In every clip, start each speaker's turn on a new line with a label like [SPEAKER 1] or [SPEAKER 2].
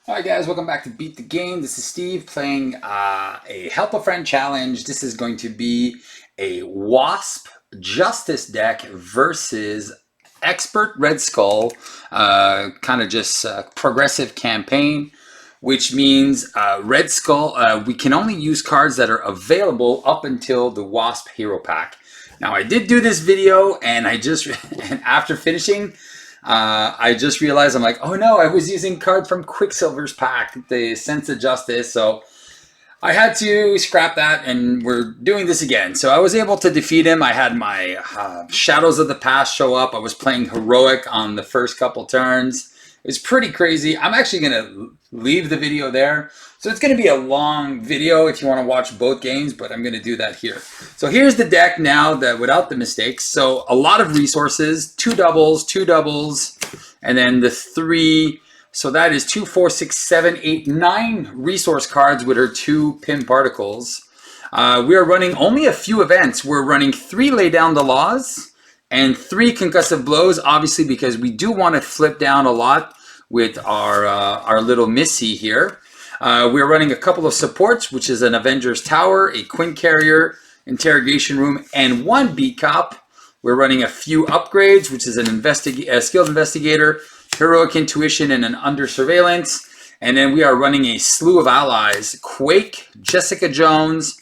[SPEAKER 1] Alright guys, welcome back to Beat the Game. This is Steve playing a Help a Friend challenge. This is going to be a Wasp Justice deck versus Expert RedSkull, kind of just progressive campaign, which means RedSkull, we can only use cards that are available up until the Wasp Hero Pack. Now I did do this video and and after finishing, I just realized I'm like, oh no, I was using cards from Quicksilver's pack, the Sense of Justice. So I had to scrap that and we're doing this again. So I was able to defeat him. I had my Shadows of the Past show up. I was playing Heroic on the first couple turns. It was pretty crazy. I'm actually going to leave the video there. So it's going to be a long video if you want to watch both games, but I'm going to do that here. So here's the deck now that without the mistakes. So a lot of resources, two doubles, and then the three. So that is 2, 4, 6, 7, 8, 9 resource cards with her 2 pin particles. We are running only a few events. We're running 3 Lay Down the Laws and 3 Concussive Blows, obviously because we do want to flip down a lot with our little Missy here. We're running a couple of supports, which is an Avengers Tower, a Quinn Carrier, Interrogation Room, and 1 Beat Cop. We're running a few upgrades, which is a Skilled Investigator, Heroic Intuition, and an Under Surveillance. And then we are running a slew of allies, Quake, Jessica Jones,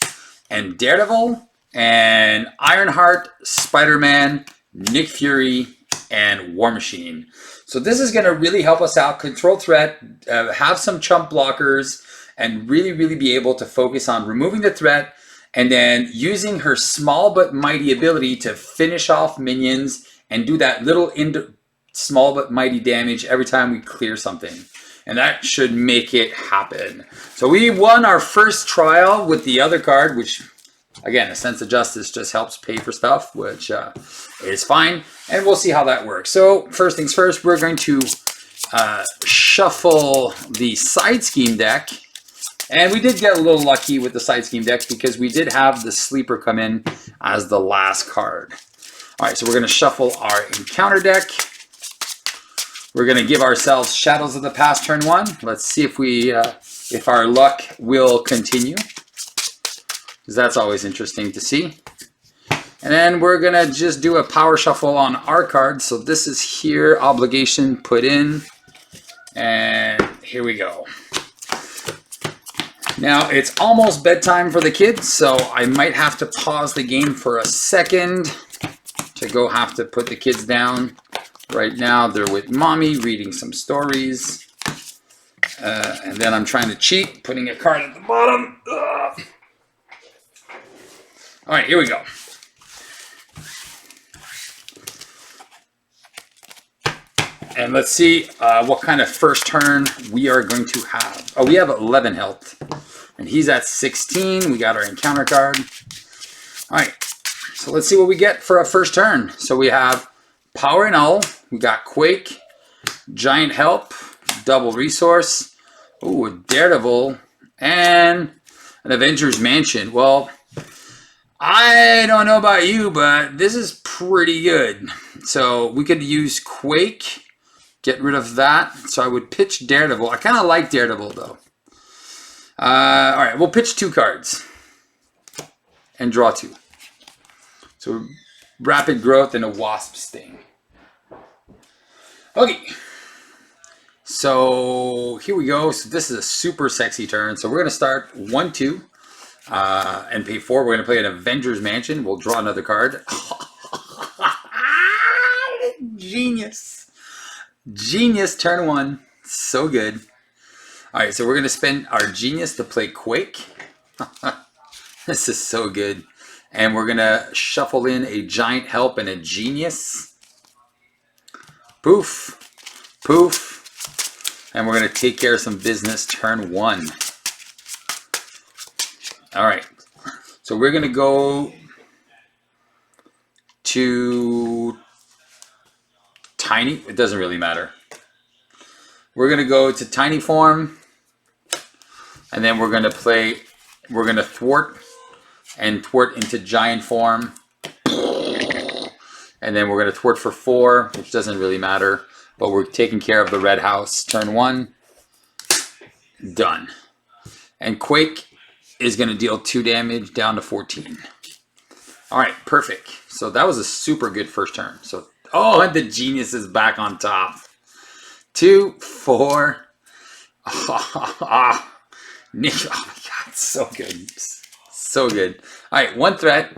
[SPEAKER 1] and Daredevil, and Ironheart, Spider-Man, Nick Fury, and War Machine. So this is going to really help us out, control threat, have some chump blockers, and really be able to focus on removing the threat and then using her small but mighty ability to finish off minions and do that little small but mighty damage every time we clear something. And that should make it happen. So we won our first trial with the other card, which again, a Sense of Justice just helps pay for stuff, which is fine. And we'll see how that works. So first things first, we're going to shuffle the Side Scheme deck. And we did get a little lucky with the Side Scheme deck because we did have the Sleeper come in as the last card. All right, so we're going to shuffle our Encounter deck. We're going to give ourselves Shadows of the Past turn 1. Let's see if our luck will continue, because that's always interesting to see. And then we're going to just do a power shuffle on our cards. So this is here, Obligation put in. And here we go. Now it's almost bedtime for the kids, so I might have to pause the game for a second to go have to put the kids down. Right now they're with mommy reading some stories. And then I'm trying to cheat, putting a card at the bottom. Ugh. All right, here we go. And let's see what kind of first turn we are going to have. Oh, we have 11 health. And he's at 16. We got our encounter card. All right, so let's see what we get for our first turn. So we have Power and Null. We got Quake, Giant Help, Double Resource. Ooh, a Daredevil, and an Avengers Mansion. Well, I don't know about you, but this is pretty good. So we could use Quake, get rid of that. So I would pitch Daredevil. I kind of like Daredevil, though. All right, we'll pitch 2 cards and draw 2. So Rapid Growth and a Wasp Sting. Okay. So here we go. So this is a super sexy turn. So we're going to start 1, 2. And pay 4. We're going to play an Avengers Mansion. We'll draw another card. Genius. Genius turn 1. So good. All right, so we're going to spend our Genius to play Quake. This is so good. And we're going to shuffle in a Giant Help and a Genius. Poof. Poof. And we're going to take care of some business turn 1. All right, so we're going to go to Tiny. It doesn't really matter. We're going to go to Tiny Form, and then we're going to thwart into Giant Form. And then we're going to thwart for 4, which doesn't really matter, but we're taking care of the red house turn 1. Done. And Quake is going to deal 2 damage down to 14. All right, perfect. So that was a super good first turn. So, oh, and the genius is back on top. 2, 4. Nick, oh my god, so good. So good. All right, 1 threat.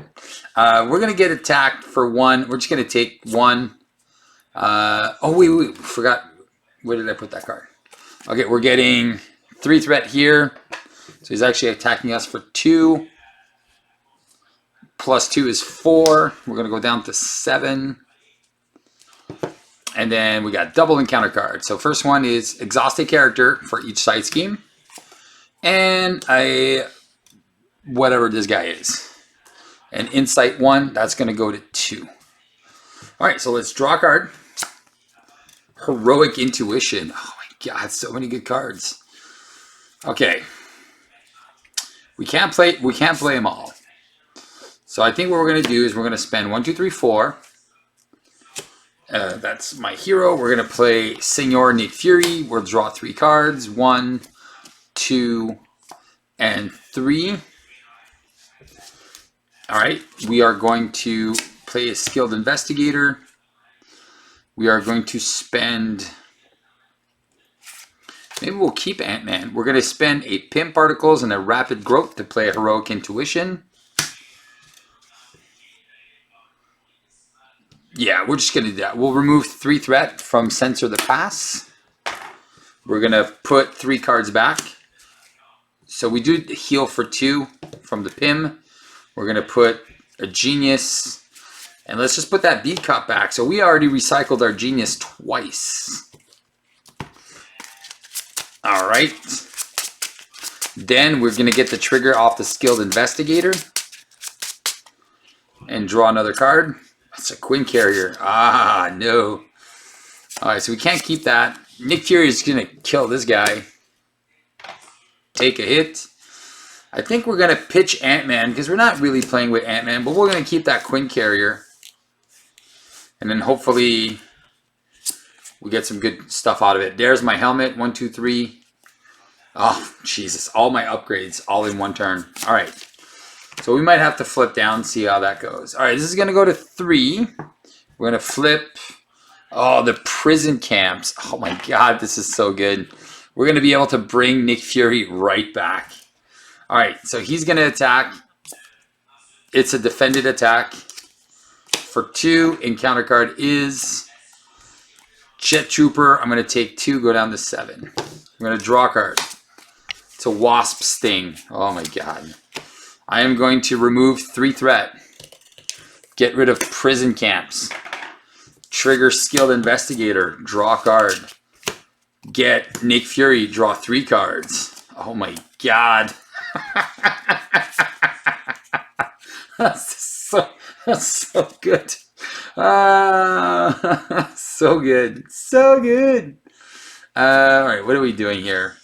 [SPEAKER 1] We're going to get attacked for 1. We're just going to take 1. Oh, wait, forgot. Where did I put that card? Okay, we're getting 3 threat here. So he's actually attacking us for 2. Plus 2 is 4. We're going to go down to 7. And then we got double encounter cards. So first one is exhaust a character for each side scheme. And whatever this guy is. And insight 1, that's going to go to 2. All right, so let's draw a card. Heroic Intuition. Oh my god, so many good cards. Okay. We can't play them all. So I think what we're going to do is we're going to spend 1, 2, 3, 4. That's my hero. We're going to play Senor Nick Fury. We'll draw 3 cards. 1, 2, and 3. All right. We are going to play a Skilled Investigator. We are going to spend... Maybe we'll keep Ant-Man. We're going to spend a Pin Particles and a Rapid Growth to play a Heroic Intuition. Yeah, we're just going to do that. We'll remove 3 threat from Censor the Pass. We're going to put 3 cards back. So we do heal for 2 from the PIM. We're going to put a Genius. And let's just put that Beat Cup back. So we already recycled our Genius twice. All right. Then we're going to get the trigger off the Skilled Investigator. And draw another card. That's a Quinn Carrier. Ah, no. All right, so we can't keep that. Nick Fury is going to kill this guy. Take a hit. I think we're going to pitch Ant-Man because we're not really playing with Ant-Man, but we're going to keep that Quinn Carrier. And then hopefully we get some good stuff out of it. There's my helmet. 1, 2, 3. Oh, Jesus. All my upgrades all in 1 turn. All right. So we might have to flip down, see how that goes. All right, this is going to go to 3. We're going to flip. Oh, the prison camps. Oh, my God, this is so good. We're going to be able to bring Nick Fury right back. All right, so he's going to attack. It's a defended attack. For 2, encounter card is Jet Trooper. I'm going to take 2, go down to 7. I'm going to draw a card. It's a Wasp Sting. Oh, my God. I am going to remove 3 threat. Get rid of prison camps. Trigger Skilled Investigator. Draw a card. Get Nick Fury. Draw 3 cards. Oh my god. That's so good. So good. So good. All right, what are we doing here?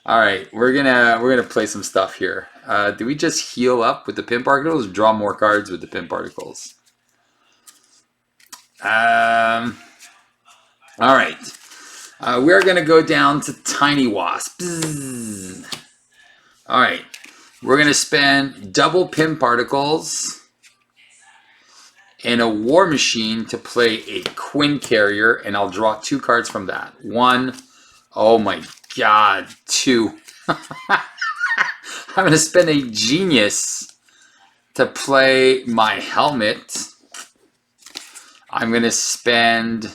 [SPEAKER 1] All right, we're gonna play some stuff here. Do we just heal up with the Pin Particles? Draw more cards with the Pin Particles. All right, we're gonna go down to Tiny Wasp. Bzzz. All right, we're gonna spend double Pin Particles and a War Machine to play a Quinn Carrier, and I'll draw 2 cards from that. 1. Oh my god, 2. I'm going to spend a Genius to play my helmet. I'm going to spend...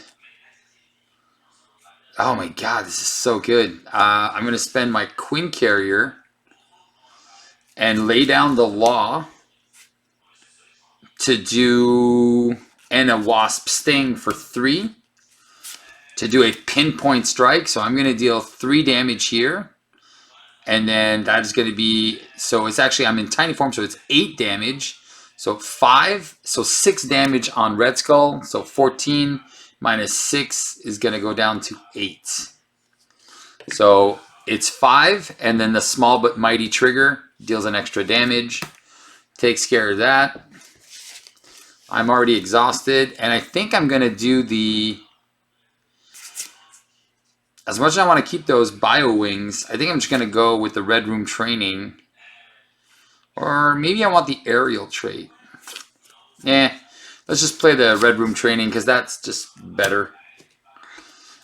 [SPEAKER 1] Oh my god, this is so good. I'm going to spend my Quinn Carrier and lay down the Law to do... And a Wasp Sting for 3. To do a pinpoint strike. So I'm going to deal 3 damage here. And then that is going to be, so it's actually, I'm in tiny form, so it's 8 damage. So 5, so 6 damage on RedSkull. So 14 minus 6 is going to go down to 8. So it's 5, and then the small but mighty trigger deals an extra damage. Takes care of that. I'm already exhausted, and I think I'm going to do the... as much as I want to keep those bio wings, I think I'm just going to go with the Red Room training. Or maybe I want the aerial trait. Yeah, let's just play the Red Room training because that's just better.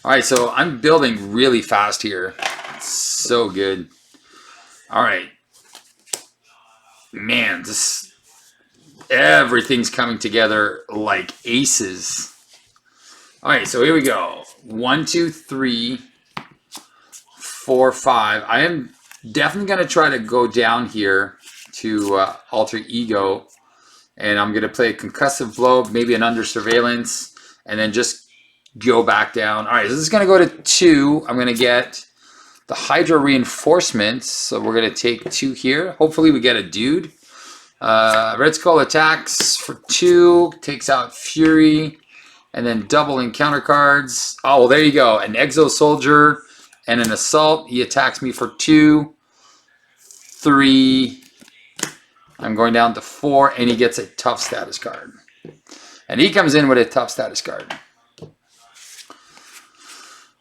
[SPEAKER 1] All right, so I'm building really fast here. It's so good. All right. Man, everything's coming together like aces. All right, so here we go. 1, 2, 3, 4, 5. I am definitely going to try to go down here to Alter Ego. And I'm going to play a concussive blow, maybe an under surveillance, and then just go back down. All right, so this is going to go to 2. I'm going to get the Hydro reinforcements. So we're going to take 2 here. Hopefully we get a dude. RedSkull attacks for 2, takes out Fury, and then double encounter cards. Oh, well, there you go. An Exo Soldier and an Assault. He attacks me for 2, 3. I'm going down to 4, and he gets a tough status card. And he comes in with a tough status card.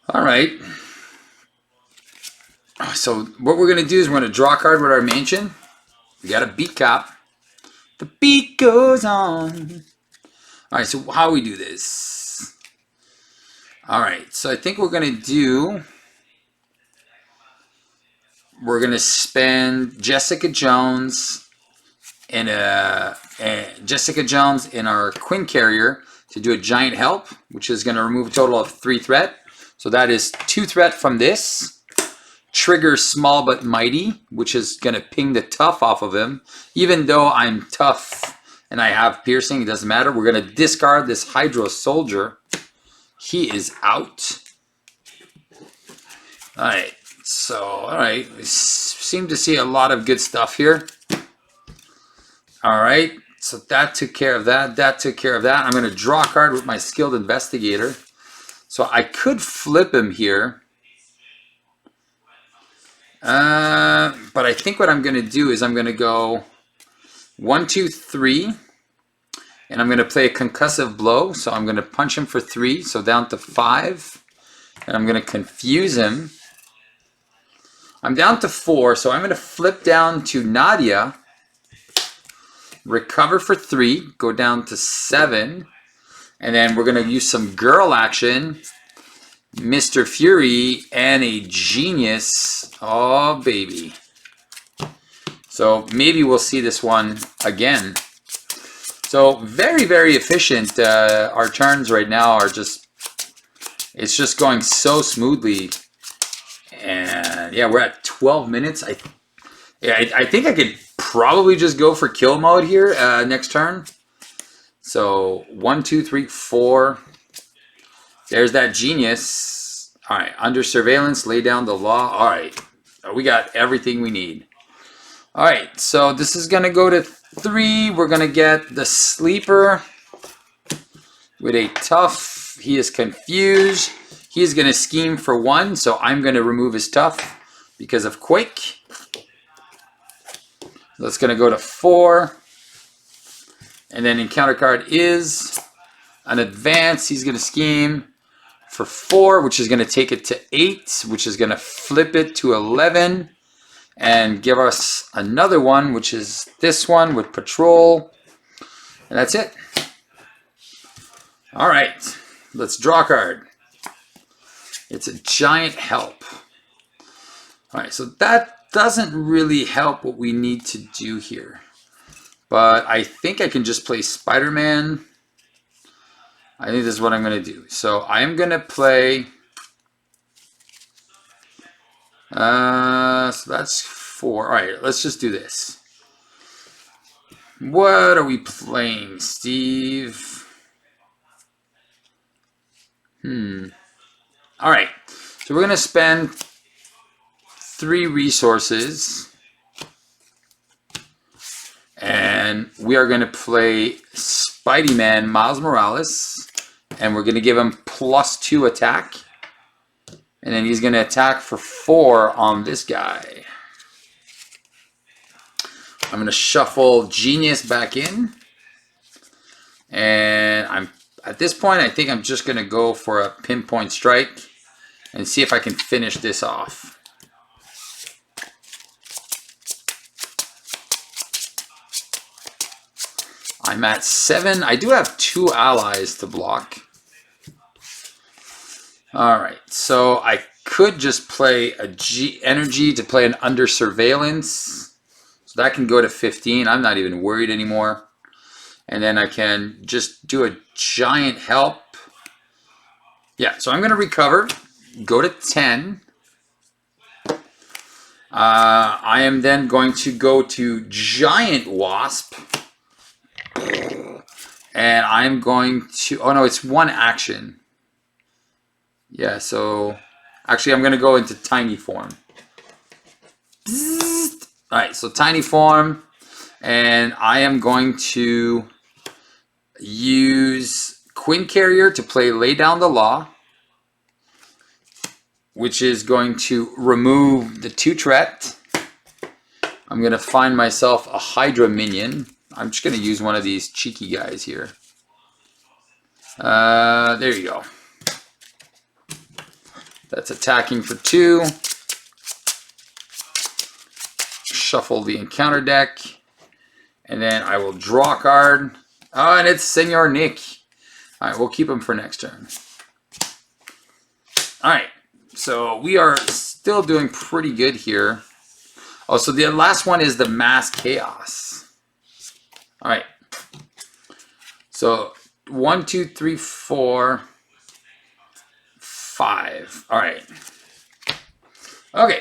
[SPEAKER 1] All right. So what we're going to do is we're going to draw a card with our mansion. We got a beat cop. The beat goes on. All right, so how we do this? All right, so I think we're going to do... We're going to spend Jessica Jones in our Quinn Carrier to do a giant help, which is going to remove a total of 3 threat. So that is 2 threat from this. Trigger Small But Mighty, which is going to ping the tough off of him. Even though I'm tough and I have piercing, it doesn't matter. We're going to discard this Hydro Soldier. He is out. All right. So, all right. We seem to see a lot of good stuff here. All right. So that took care of that. That took care of that. I'm going to draw a card with my Skilled Investigator. So I could flip him here. But I think what I'm going to do is I'm going to go 1, 2, 3. And I'm going to play a concussive blow. So I'm going to punch him for 3. So down to 5. And I'm going to confuse him. I'm down to 4. So I'm going to flip down to Nadia. Recover for 3. Go down to 7. And then we're going to use some girl action. Mr. Fury and a Genius. Oh, baby. So maybe we'll see this one again. So very, very efficient. Our turns right now are just, it's just going so smoothly. And yeah, we're at 12 minutes. I think I could probably just go for kill mode here next turn. So 1, 2, 3, 4. There's that Genius. All right, under surveillance, lay down the law. All right, we got everything we need. All right, so this is going to go to 3. We're going to get the Sleeper with a tough. He is confused. He is going to scheme for 1, so I'm going to remove his tough because of Quake. That's going to go to 4. And then encounter card is an advance. He's going to scheme for 4, which is going to take it to 8, which is going to flip it to 11 and give us another one, which is this one with Patrol. And that's it. All right, let's draw a card. It's a giant help. All right, so that doesn't really help what we need to do here. But I think I can just play Spider-Man. I think this is what I'm going to do. So I'm going to play... so that's 4. All right, let's just do this. What are we playing, Steve? All right, so we're going to spend 3 resources. And we are going to play Spidey-Man Miles Morales. And we're going to give him +2 attack. And then he's going to attack for 4 on this guy. I'm going to shuffle Genius back in. And at this point, I think I'm just going to go for a pinpoint strike. and see if I can finish this off. I'm at 7. I do have 2 allies to block. Alright, so I could just play a G energy to play an under surveillance. So that can go to 15. I'm not even worried anymore. And then I can just do a giant help. Yeah, so I'm going to recover. Go to 10. I am then going to go to Giant Wasp. And I'm going to... Oh, no, it's 1 action. Yeah, so... Actually, I'm going to go into Tiny Form. Alright, so Tiny Form. And I am going to use Queen Carrier to play Lay Down the Law, which is going to remove the 2 threat. I'm going to find myself a Hydra minion. I'm just going to use one of these cheeky guys here. There you go. That's attacking for 2. Shuffle the encounter deck. And then I will draw a card. Oh, and it's Senor Nick. Alright, we'll keep him for next turn. Alright, so we are still doing pretty good here. Oh, so the last one is the Mass Chaos. Alright. So 1, 2, 3, 4, 5. Alright. Okay.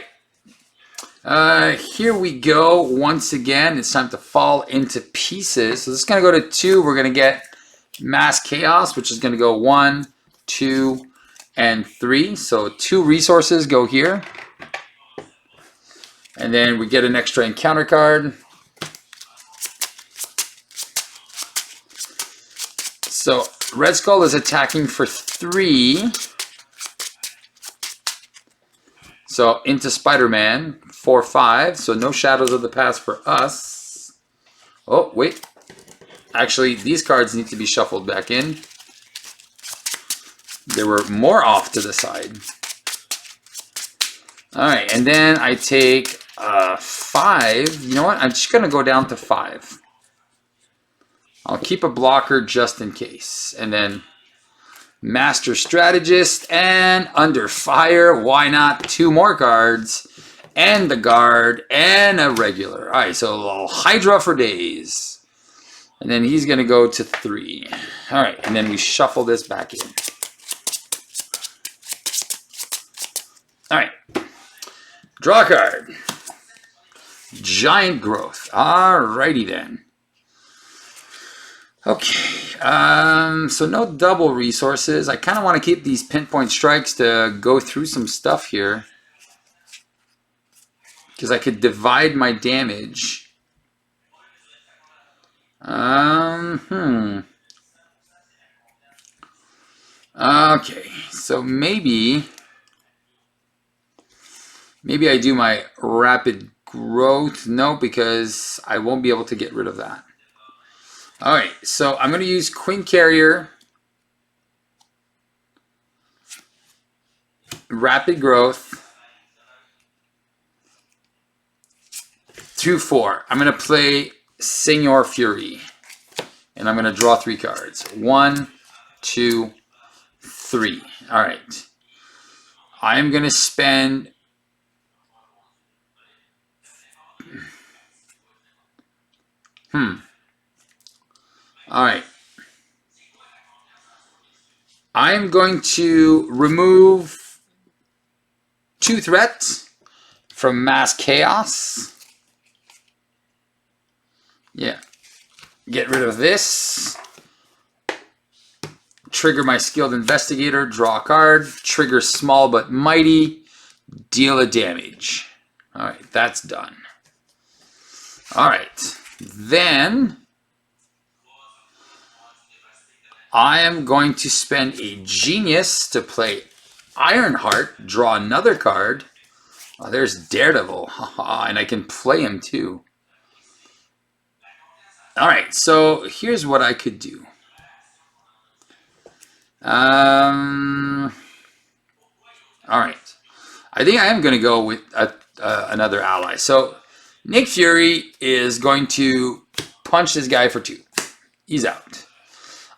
[SPEAKER 1] Here we go. Once again, it's time to fall into pieces. So this is going to go to 2. We're going to get Mass Chaos, which is going to go 1, 2, and 3. So 2 resources go here. And then we get an extra encounter card. So RedSkull is attacking for 3. So into Spider-Man, 4, 5. So no Shadows of the Past for us. Oh, wait. Actually, these cards need to be shuffled back in. There were more off to the side. Alright, and then I take 5. You know what? I'm just going to go down to 5. I'll keep a blocker just in case. And then Master Strategist and Under Fire. Why not? 2 more cards. And the guard and a regular. Alright, so a little Hydra for days. And then he's going to go to 3. Alright, and then we shuffle this back in. Alright. Draw a card. Giant Growth. Alrighty then. Okay, so no double resources. I kind of want to keep these pinpoint strikes to go through some stuff here. Because I could divide my damage. Okay, so maybe I do my Rapid Growth. No, because I won't be able to get rid of that. Alright, so I'm going to use Queen Carrier, Rapid Growth, 2, 4. I'm going to play Senor Fury, and I'm going to draw 3 cards. 1, 2, 3. Alright. I'm going to spend... Alright. I'm going to remove 2 threats from Mass Chaos. Yeah. Get rid of this. Trigger my Skilled Investigator. Draw a card. Trigger Small but Mighty. Deal a damage. Alright, that's done. Alright. Then I am going to spend a Genius to play Ironheart, draw another card. Oh, there's Daredevil, and I can play him too. Alright, so here's what I could do. Alright, All right. I think I am going to go with another ally. So Nick Fury is going to punch this guy for 2. He's out.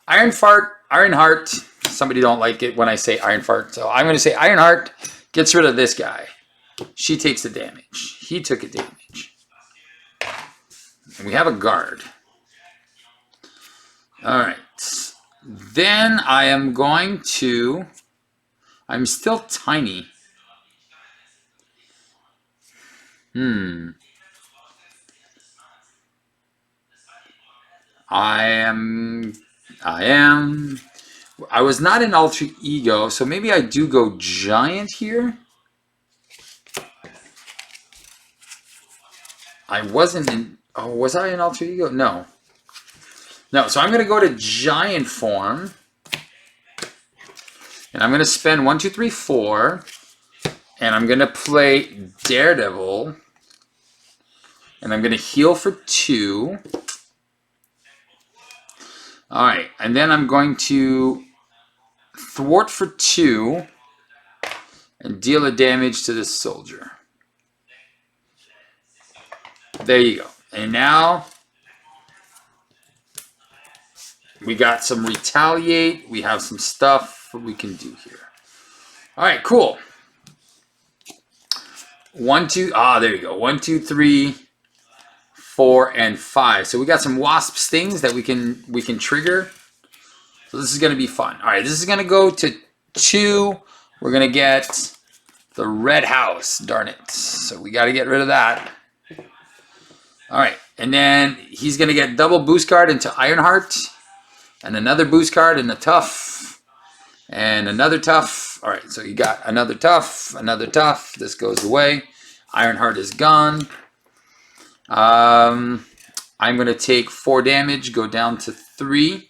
[SPEAKER 1] Ironheart. Somebody don't like it when I say Ironheart. So I'm going to say Ironheart gets rid of this guy. She takes the damage. He took a damage. And we have a guard. All right. Then I am going to... I'm still tiny. I was not in Alter Ego, so maybe I do go Giant here. I wasn't in... Oh, was I in Alter Ego? No. No, so I'm going to go to Giant form. And I'm going to spend 1, 2, 3, 4. And I'm going to play Daredevil. And I'm going to heal for 2. Alright, and then I'm going to thwart for 2. And deal a damage to this soldier. There you go. And now... we got some retaliate. We have some stuff we can do here. All right, cool. 1, 2. There you go. 1, 2, 3, 4, and 5. So we got some wasp stings that we can trigger. So this is going to be fun. All right, this is going to go to 2. We're going to get the red house. Darn it. So we got to get rid of that. All right, and then he's going to get double boost card into Ironheart. And another boost card and a tough. And another tough. All right, so you got another tough, another tough. This goes away. Ironheart is gone. I'm going to take 4 damage, go down to 3.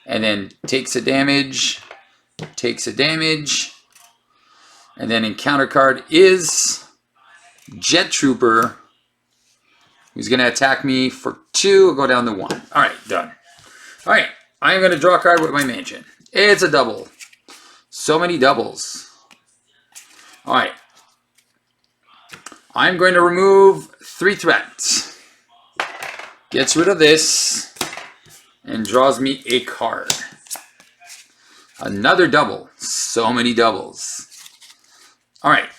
[SPEAKER 1] And then takes a damage. Takes a damage. And then encounter card is Jet Trooper. Who's going to attack me for 2. I'll go down to 1. All right, done. All right. I'm going to draw a card with my mansion. It's a double. So many doubles. All right. I'm going to remove 3 threats. Gets rid of this. And draws me a card. Another double. So many doubles. All right.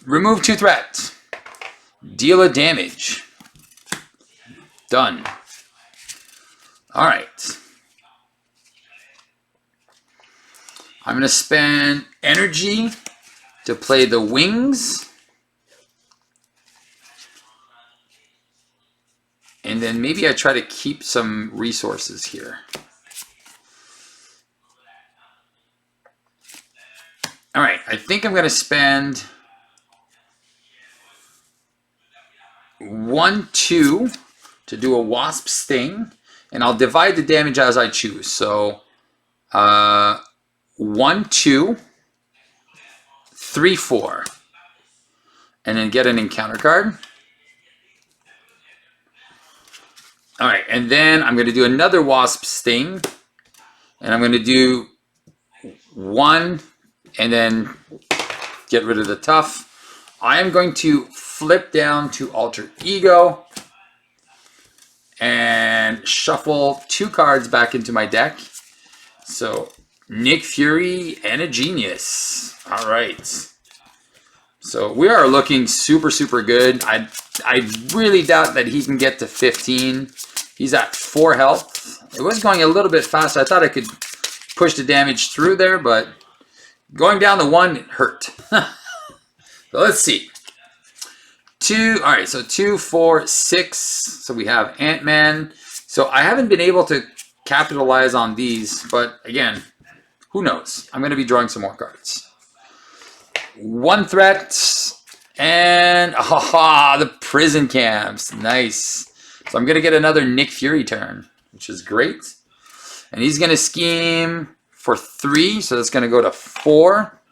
[SPEAKER 1] Remove 2 threats. Deal a damage. Done. All right. I'm going to spend energy to play the wings. And then maybe I try to keep some resources here. All right. I think I'm going to spend 1, 2 to do a wasp sting. And I'll divide the damage as I choose. So 1, 2, 3, 4. And then get an encounter card. All right, and then I'm going to do another wasp sting. And I'm going to do 1 and then get rid of the tough. I am going to flip down to Alter Ego. And shuffle 2 cards back into my deck. So, Nick Fury and a Genius. All right. So, we are looking super, super good. I really doubt that he can get to 15. He's at 4 health. It was going a little bit fast. I thought I could push the damage through there, but going down to 1 hurt. So, let's see. 2, all right, so 2, 4, 6. So we have Ant-Man. So I haven't been able to capitalize on these, but again, who knows? I'm going to be drawing some more cards. 1 threat, and the prison camps. Nice. So I'm going to get another Nick Fury turn, which is great. And he's going to scheme for 3, so that's going to go to 4.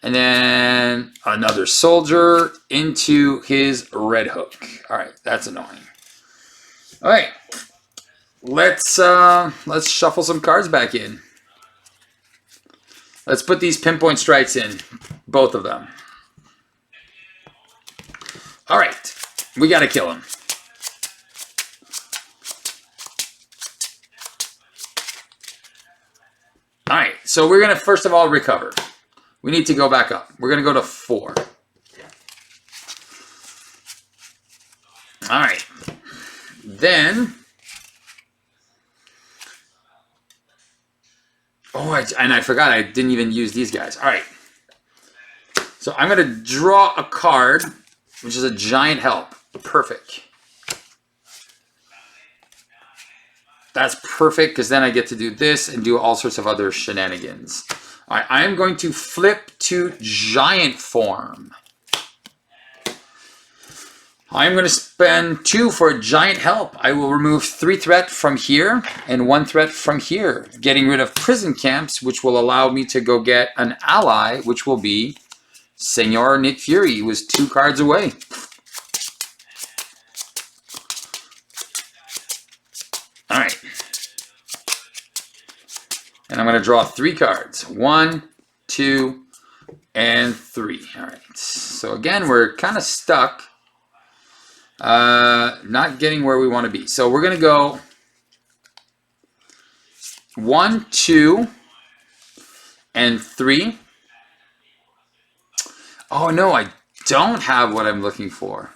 [SPEAKER 1] And then another soldier into his red hook. All right, that's annoying. All right, let's shuffle some cards back in. Let's put these pinpoint strikes in, both of them. All right, we got to kill him. All right, so we're going to first of all recover. We need to go back up. We're going to go to 4. All right. Then, and I forgot I didn't even use these guys. All right. So I'm going to draw a card, which is a giant help. Perfect. That's perfect because then I get to do this and do all sorts of other shenanigans. All right, I am going to flip to giant form. I'm going to spend 2 for a giant help. I will remove 3 threat from here and 1 threat from here, getting rid of prison camps, which will allow me to go get an ally, which will be Senor Nick Fury, who is 2 cards away. All right. And I'm going to draw 3 cards. 1, 2, and 3. All right. So again, we're kind of stuck. Not getting where we want to be. So we're going to go 1, 2, and 3. Oh, no, I don't have what I'm looking for.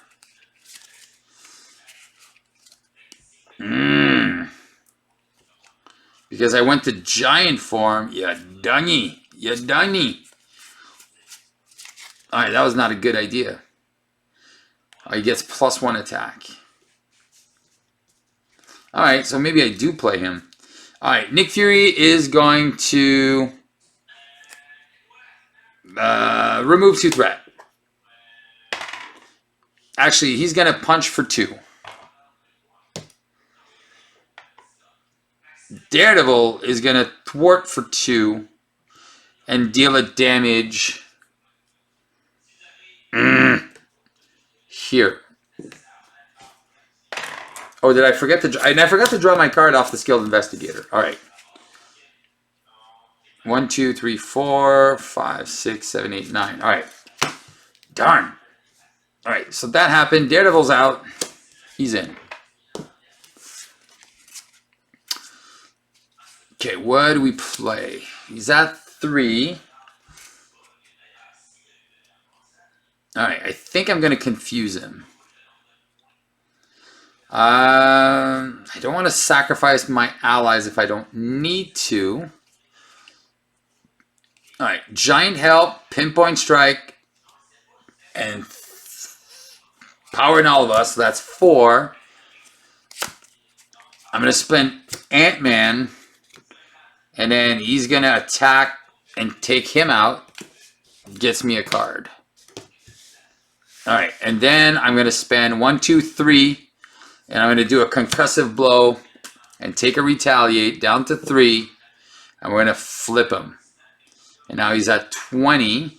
[SPEAKER 1] Because I went to giant form. You dungy. You dungy. All right, that was not a good idea. He gets +1 attack. All right, so maybe I do play him. All right, Nick Fury is going to remove 2 threat. Actually, he's going to punch for 2. Daredevil is going to thwart for 2 and deal a damage here. Oh, did I forget to? I forgot to draw my card off the Skilled Investigator. All right. 1, 2, 3, 4, 5, 6, 7, 8, 9. All right. Darn. All right. So that happened. Daredevil's out. He's in. Okay, what do we play? He's at 3. All right, I think I'm going to confuse him. I don't want to sacrifice my allies if I don't need to. All right, giant help, pinpoint strike, and power in all of us. So that's 4. I'm going to spend Ant-Man. And then he's going to attack and take him out. Gets me a card. All right. And then I'm going to spend 1, 2, 3. And I'm going to do a concussive blow. And take a retaliate down to 3. And we're going to flip him. And now he's at 20.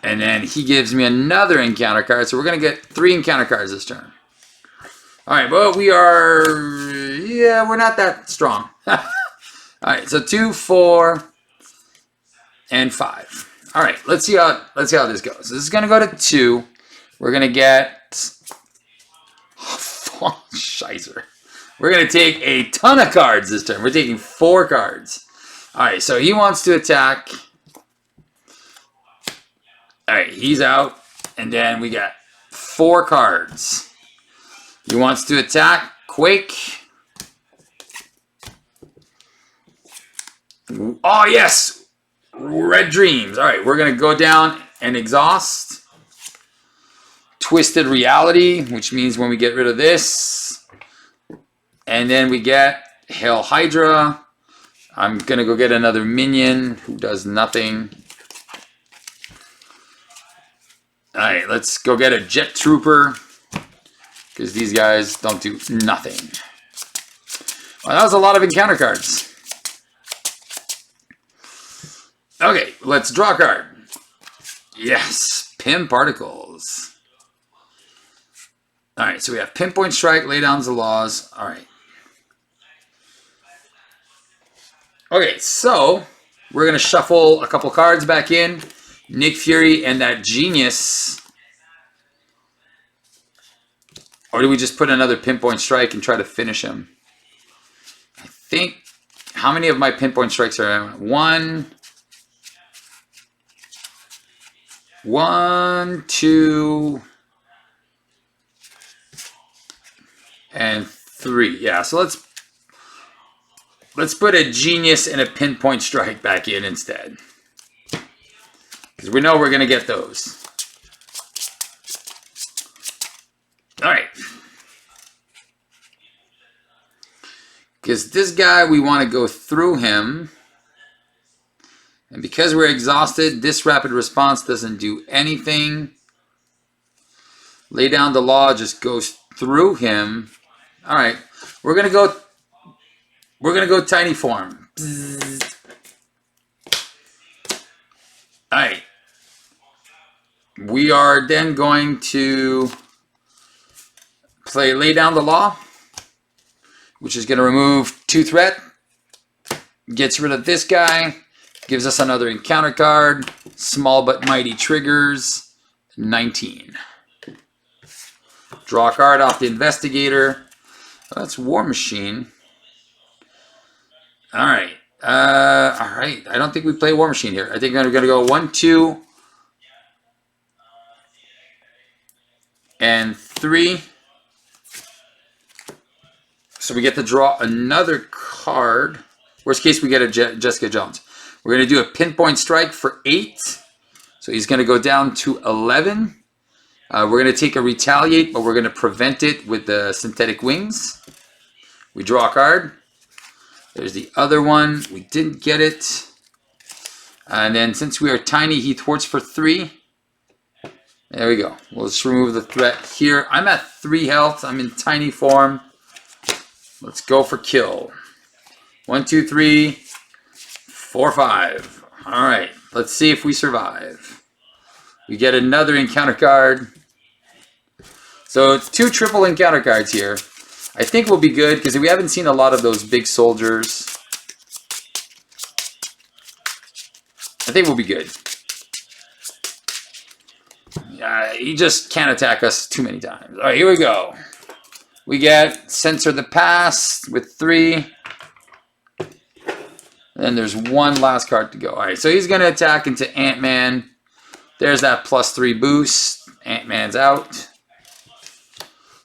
[SPEAKER 1] And then he gives me another encounter card. So we're going to get 3 encounter cards this turn. All right, well, we are, we're not that strong. All right, so 2, 4, and 5. All right, let's see how this goes. So this is going to go to 2. We're going to get, Shizer. We're going to take a ton of cards this turn. We're taking 4 cards. All right, so he wants to attack. All right, he's out. And then we got 4 cards. He wants to attack. Quake. Oh, yes. Red Dreams. All right, we're going to go down and exhaust. Twisted Reality, which means when we get rid of this. And then we get Hail Hydra. I'm going to go get another minion who does nothing. All right, let's go get a Jet Trooper. Because these guys don't do nothing. Well, that was a lot of encounter cards. Okay, let's draw a card. Yes, Pim Particles. All right, so we have Pinpoint Strike, Lay Down the Laws. All right. Okay, so we're going to shuffle a couple cards back in. Nick Fury and that Genius. Or do we just put another Pinpoint Strike and try to finish him? I think, how many of my Pinpoint Strikes are on? One, two, and three. Yeah, so let's put a Genius and a Pinpoint Strike back in instead. Because we know we're going to get those. All right. Because this guy, we want to go through him. And because we're exhausted, this rapid response doesn't do anything. Lay down the law just goes through him. All right. We're going to go tiny form. Bzzz. All right. We are then going to play Lay Down the Law, which is going to remove 2 threat. Gets rid of this guy. Gives us another encounter card. Small but mighty triggers. 19. Draw a card off the Investigator. Oh, that's War Machine. All right. All right. I don't think we play War Machine here. I think we're going to go 1, 2, and 3. So we get to draw another card. Worst case, we get a Jessica Jones. We're going to do a Pinpoint Strike for 8. So he's going to go down to 11. We're going to take a Retaliate, but we're going to prevent it with the Synthetic Wings. We draw a card. There's the other one. We didn't get it. And then since we are tiny, he thwarts for 3. There we go. We'll just remove the threat here. I'm at 3 health. I'm in tiny form. Let's go for kill. 1, 2, 3, 4, 5. All right. Let's see if we survive. We get another encounter card. So it's 2 triple encounter cards here. I think we'll be good because we haven't seen a lot of those big soldiers. I think we'll be good. He just can't attack us too many times. All right, here we go. We get Censor the Past with 3. Then there's 1 last card to go. All right, so he's going to attack into Ant-Man. There's that +3 boost. Ant-Man's out.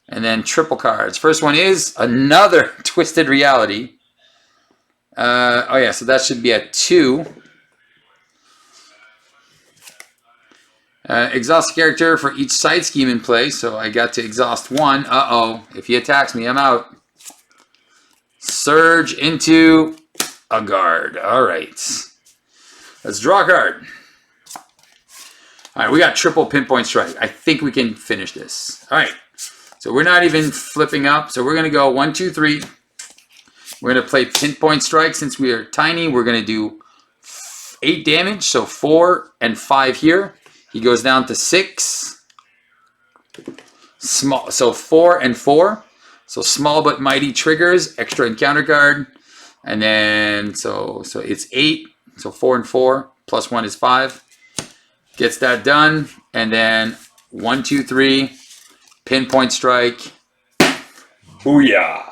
[SPEAKER 1] And then triple cards. First one is another Twisted Reality. Oh yeah, so that should be a 2. Exhaust character for each side scheme in play. So I got to exhaust 1. Uh-oh. If he attacks me, I'm out. Surge into a guard. All right. Let's draw a card. All right, we got triple Pinpoint Strike. I think we can finish this. All right. So we're not even flipping up. So we're going to go 1, 2, 3. We're going to play Pinpoint Strike. Since we are tiny, we're going to do 8 damage. So 4 and 5 here. He goes down to 6. Small. So 4 and 4. So small but mighty triggers. Extra encounter card. And then so it's 8. So 4 and 4. Plus 1 is 5. Gets that done. And then 1, 2, 3. Pinpoint Strike. Booyah.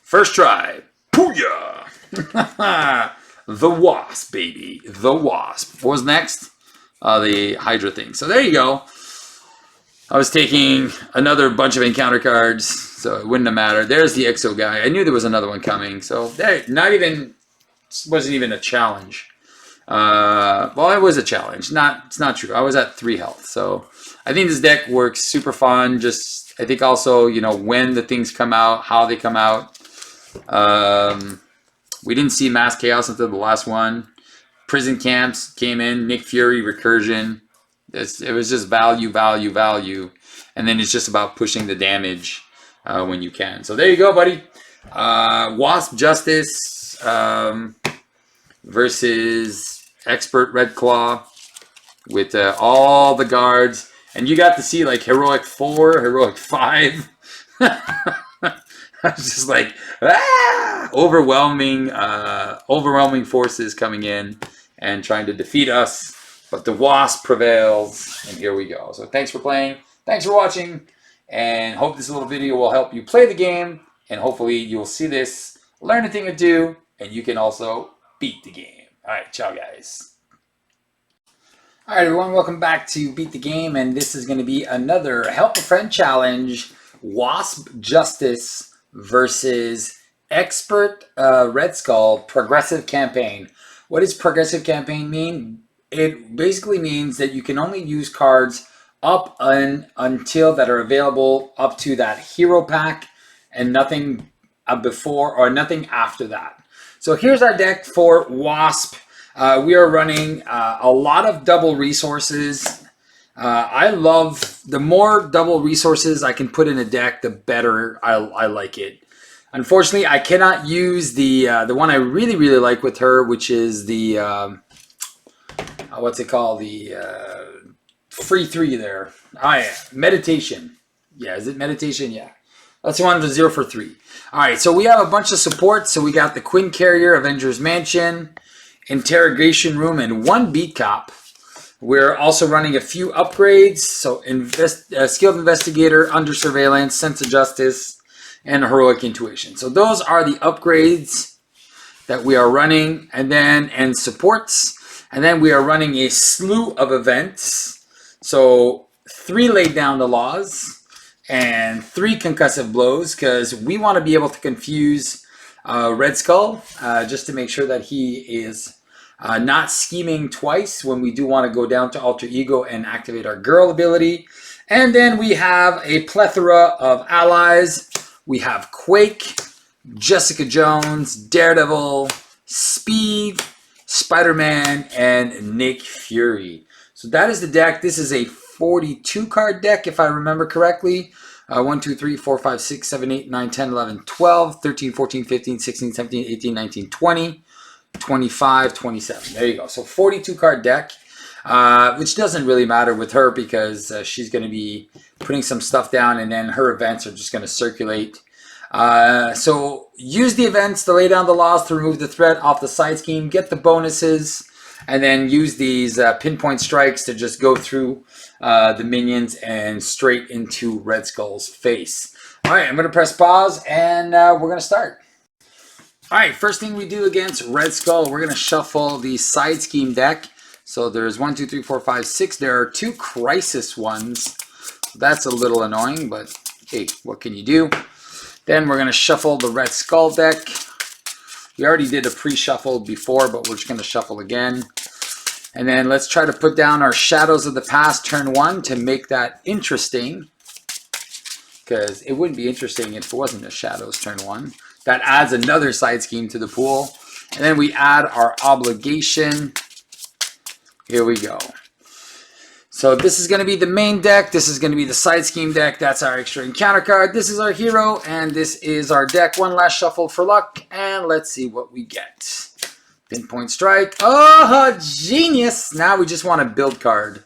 [SPEAKER 1] First try. Booyah. The Wasp, baby. The Wasp. What was next? The Hydra thing. So there you go. I was taking another bunch of encounter cards, so it wouldn't have mattered. There's the Exo guy. I knew there was another one coming. So there, wasn't even a challenge. Well, it was a challenge. It's not true. I was at 3 health. So I think this deck works super fun. Just, I think also, you know, when the things come out, how they come out. We didn't see Mass Chaos until the last one. Prison Camps came in. Nick Fury, Recursion. It was just value, value, value. And then it's just about pushing the damage when you can. So there you go, buddy. Wasp Justice versus Expert RedSkull with all the guards. And you got to see like Heroic 4, Heroic 5. Just like overwhelming forces coming in and trying to defeat us. But the Wasp prevails, and here we go. So thanks for playing. Thanks for watching, and hope this little video will help you play the game. And hopefully you'll see this, learn a thing or two, and you can also beat the game. All right, ciao, guys. All right, everyone, welcome back to Beat the Game, and this is going to be another Help a Friend Challenge, Wasp Justice versus Expert RedSkull Progressive Campaign. What does Progressive Campaign mean? It basically means that you can only use cards up until that are available up to that hero pack, and nothing before or nothing after that. So here's our deck for Wasp. We are running a lot of double resources. I love the more double resources I can put in a deck, the better I like it. Unfortunately, I cannot use the one I really like with her, which is the what's it called? The free 3 there. Oh yeah, meditation. Yeah, is it meditation? Yeah, that's the one with 0 for 3. All right, so we have a bunch of support. So we got the Quinn Carrier, Avengers Mansion, Interrogation Room, and 1 Beat Cop. We're also running a few upgrades. So Skilled Investigator, Under Surveillance, Sense of Justice, and Heroic Intuition. So those are the upgrades that we are running, and supports. And then we are running a slew of events. So 3 Laid Down the Laws and 3 Concussive Blows, because we want to be able to confuse RedSkull, just to make sure that he is not scheming twice when we do want to go down to Alter Ego and activate our girl ability. And then we have a plethora of allies. We have Quake, Jessica Jones, Daredevil, Speed, Spider-Man, and Nick Fury. So that is the deck. This is a 42 card deck, if I remember correctly. 1, 2, 3, 4, 5, 6, 7, 8, 9, 10, 11, 12, 13, 14, 15, 16, 17, 18, 19, 20, 25, 27. There you go. So 42 card deck, which doesn't really matter with her because she's going to be putting some stuff down, and then her events are just going to circulate. So use the events to lay down the laws to remove the threat off the side scheme, get the bonuses, and then use these pinpoint strikes to just go through the minions and straight into RedSkull's face. All right, I'm going to press pause, and we're going to start. All right, first thing we do against RedSkull, we're going to shuffle the side scheme deck. So there's 1, 2, 3, 4, 5, 6. There are 2 crisis ones. That's a little annoying, but hey, what can you do? Then we're going to shuffle the RedSkull deck. We already did a pre-shuffle before, but we're just going to shuffle again. And then let's try to put down our Shadows of the Past turn 1 to make that interesting. Because it wouldn't be interesting if it wasn't a Shadows turn 1. That adds another side scheme to the pool. And then we add our Obligation. Here we go. So this is going to be the main deck. This is going to be the side scheme deck. That's our extra encounter card. This is our hero. And this is our deck. One last shuffle for luck. And let's see what we get. Pinpoint Strike. Oh, genius. Now we just want a build card.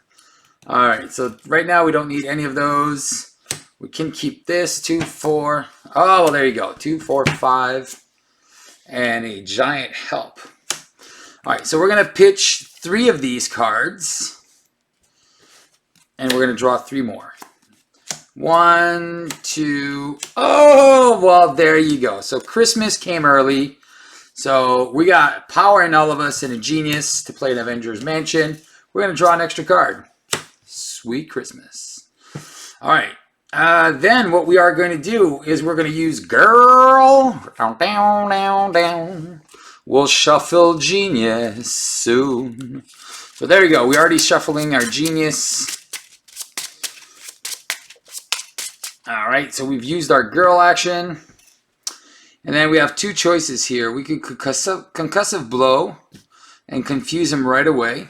[SPEAKER 1] All right. So right now we don't need any of those. We can keep this. 2, 4. Oh, well, there you go. 2, 4, 5. And a giant help. All right. So we're going to pitch 3 of these cards. And we're going to draw 3 more. 1, 2. Oh, well, there you go. So Christmas came early. So we got power in all of us and a genius to play an Avengers Mansion. We're going to draw an extra card. Sweet Christmas. All right. Then what we are going to do is we're going to use Girl. Down, down, down, down. We'll shuffle Genius soon. So there you go. We're already shuffling our Genius. All right, so we've used our Girl action. And then we have 2 choices here. We could Concussive Blow and confuse him right away.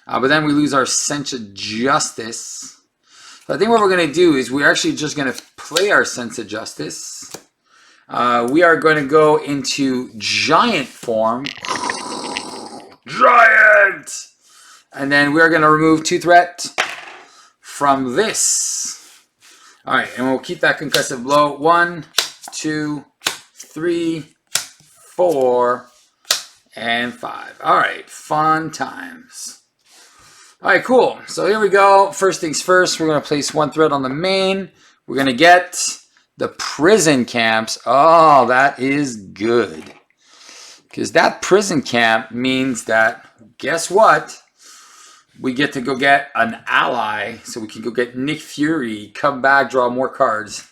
[SPEAKER 1] But then we lose our Sense of Justice. So I think what we're going to do is we're actually just going to play our Sense of Justice. We are going to go into Giant form. Giant! And then we're going to remove 2 threat from this. All right, and we'll keep that concussive blow. 1, 2, 3, 4, and 5. All right, fun times. All right, cool. So here we go. First things first, we're going to place one threat on the main. We're going to get the prison camps. Oh, that is good. Because that prison camp means that, guess what? We get to go get an ally. So we can go get Nick Fury, come back, draw more cards.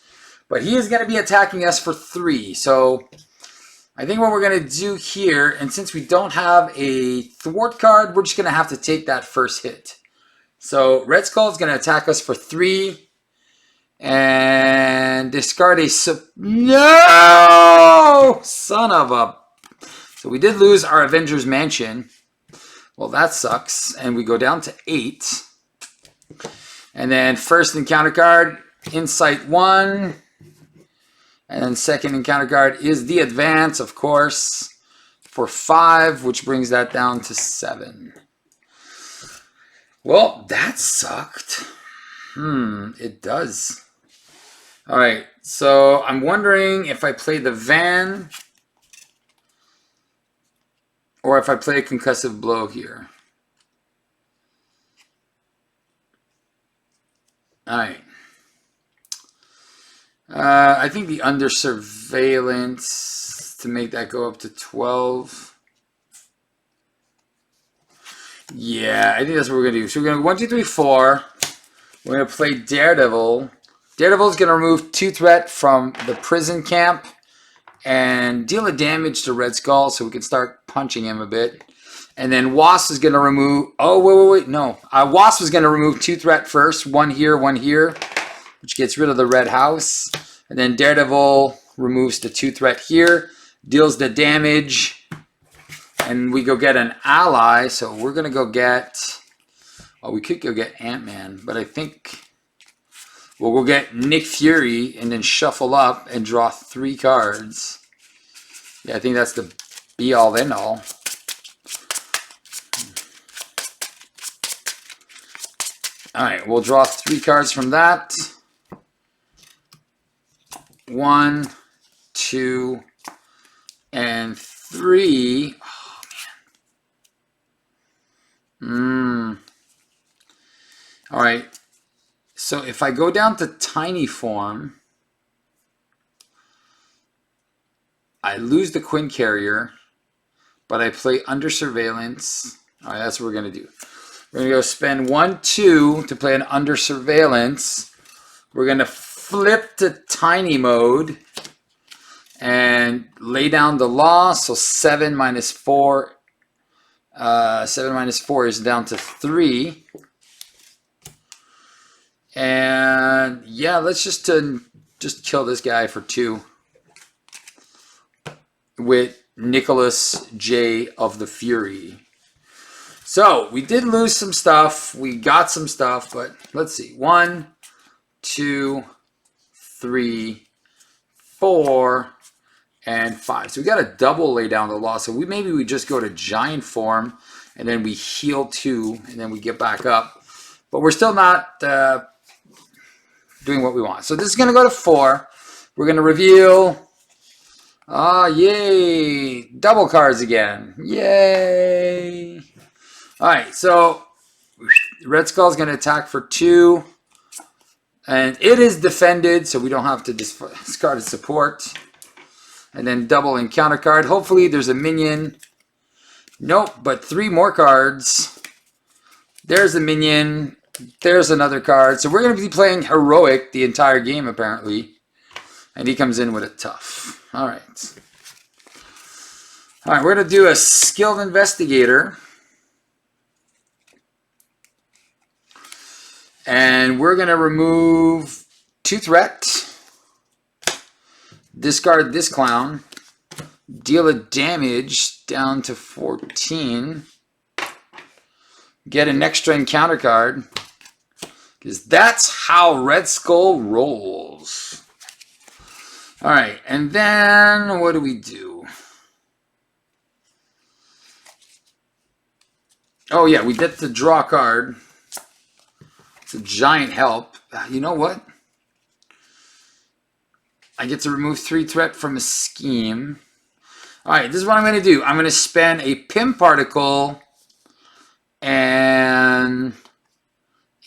[SPEAKER 1] But he is going to be attacking us for 3. So I think what we're going to do here, and since we don't have a thwart card, we're just going to have to take that first hit. So Red Skull is going to attack us for 3. And discard a... No! Son of a... So we did lose our Avengers Mansion. Well, that sucks. And we go down to 8. And then first encounter card, Insight 1. And then second encounter card is the Advance, of course, for 5, which brings that down to 7. Well, that sucked. It does. All right, so I'm wondering if I play the van or if I play a concussive blow here. All right. I think the under surveillance to make that go up to 12. Yeah, I think that's what we're going to do. So we're going to 1, 2, 3, 4. We're going to play Daredevil. Daredevil is going to remove 2 threat from the prison camp and deal a damage to Red Skull so we can start punching him a bit. And then Wasp is going to remove... Oh, wait. No. Wasp is going to remove 2 threat first. 1 here, 1 here, which gets rid of the red house. And then Daredevil removes the 2 threat here, deals the damage, and we go get an ally. So we're going to go get... Well, we could go get Ant-Man, but I think we'll go get Nick Fury and then shuffle up and draw 3 cards. Yeah, I think that's the be-all, end-all. All right, we'll draw 3 cards from that. 1, 2, and 3. Oh, man. All right. So if I go down to tiny form, I lose the Quinn Carrier, but I play under surveillance. All right, that's what we're going to do. We're going to go spend 1, 2 to play an under surveillance. We're going to flip to tiny mode and lay down the law. So 7 minus 4. 7 minus 4 is down to 3. And yeah, let's just kill this guy for 2 with Nicholas J. of the Fury. So we did lose some stuff. We got some stuff, but let's see. 1, 2, 3, 4, and 5. So we got a double lay down the law. So maybe we just go to giant form and then we heal 2 and then we get back up. But we're still not doing what we want. So this is going to go to 4. We're going to reveal. Yay! Double cards again. Yay! All right, so Red Skull is going to attack for 2. And it is defended, so we don't have to discard its support. And then double encounter card. Hopefully there's a minion. Nope, but 3 more cards. There's a minion. There's another card. So we're going to be playing heroic the entire game, apparently. And he comes in with a tough. All right. All right, we're going to do a skilled investigator. And we're going to remove 2 threat. Discard this clown. Deal a damage down to 14. Get an extra encounter card. Because that's how Red Skull rolls. Alright, and then what do we do? Oh yeah, we get to draw a card. It's a giant help. You know what? I get to remove 3 threat from a scheme. All right, this is what I'm going to do. I'm going to spend a pin particle and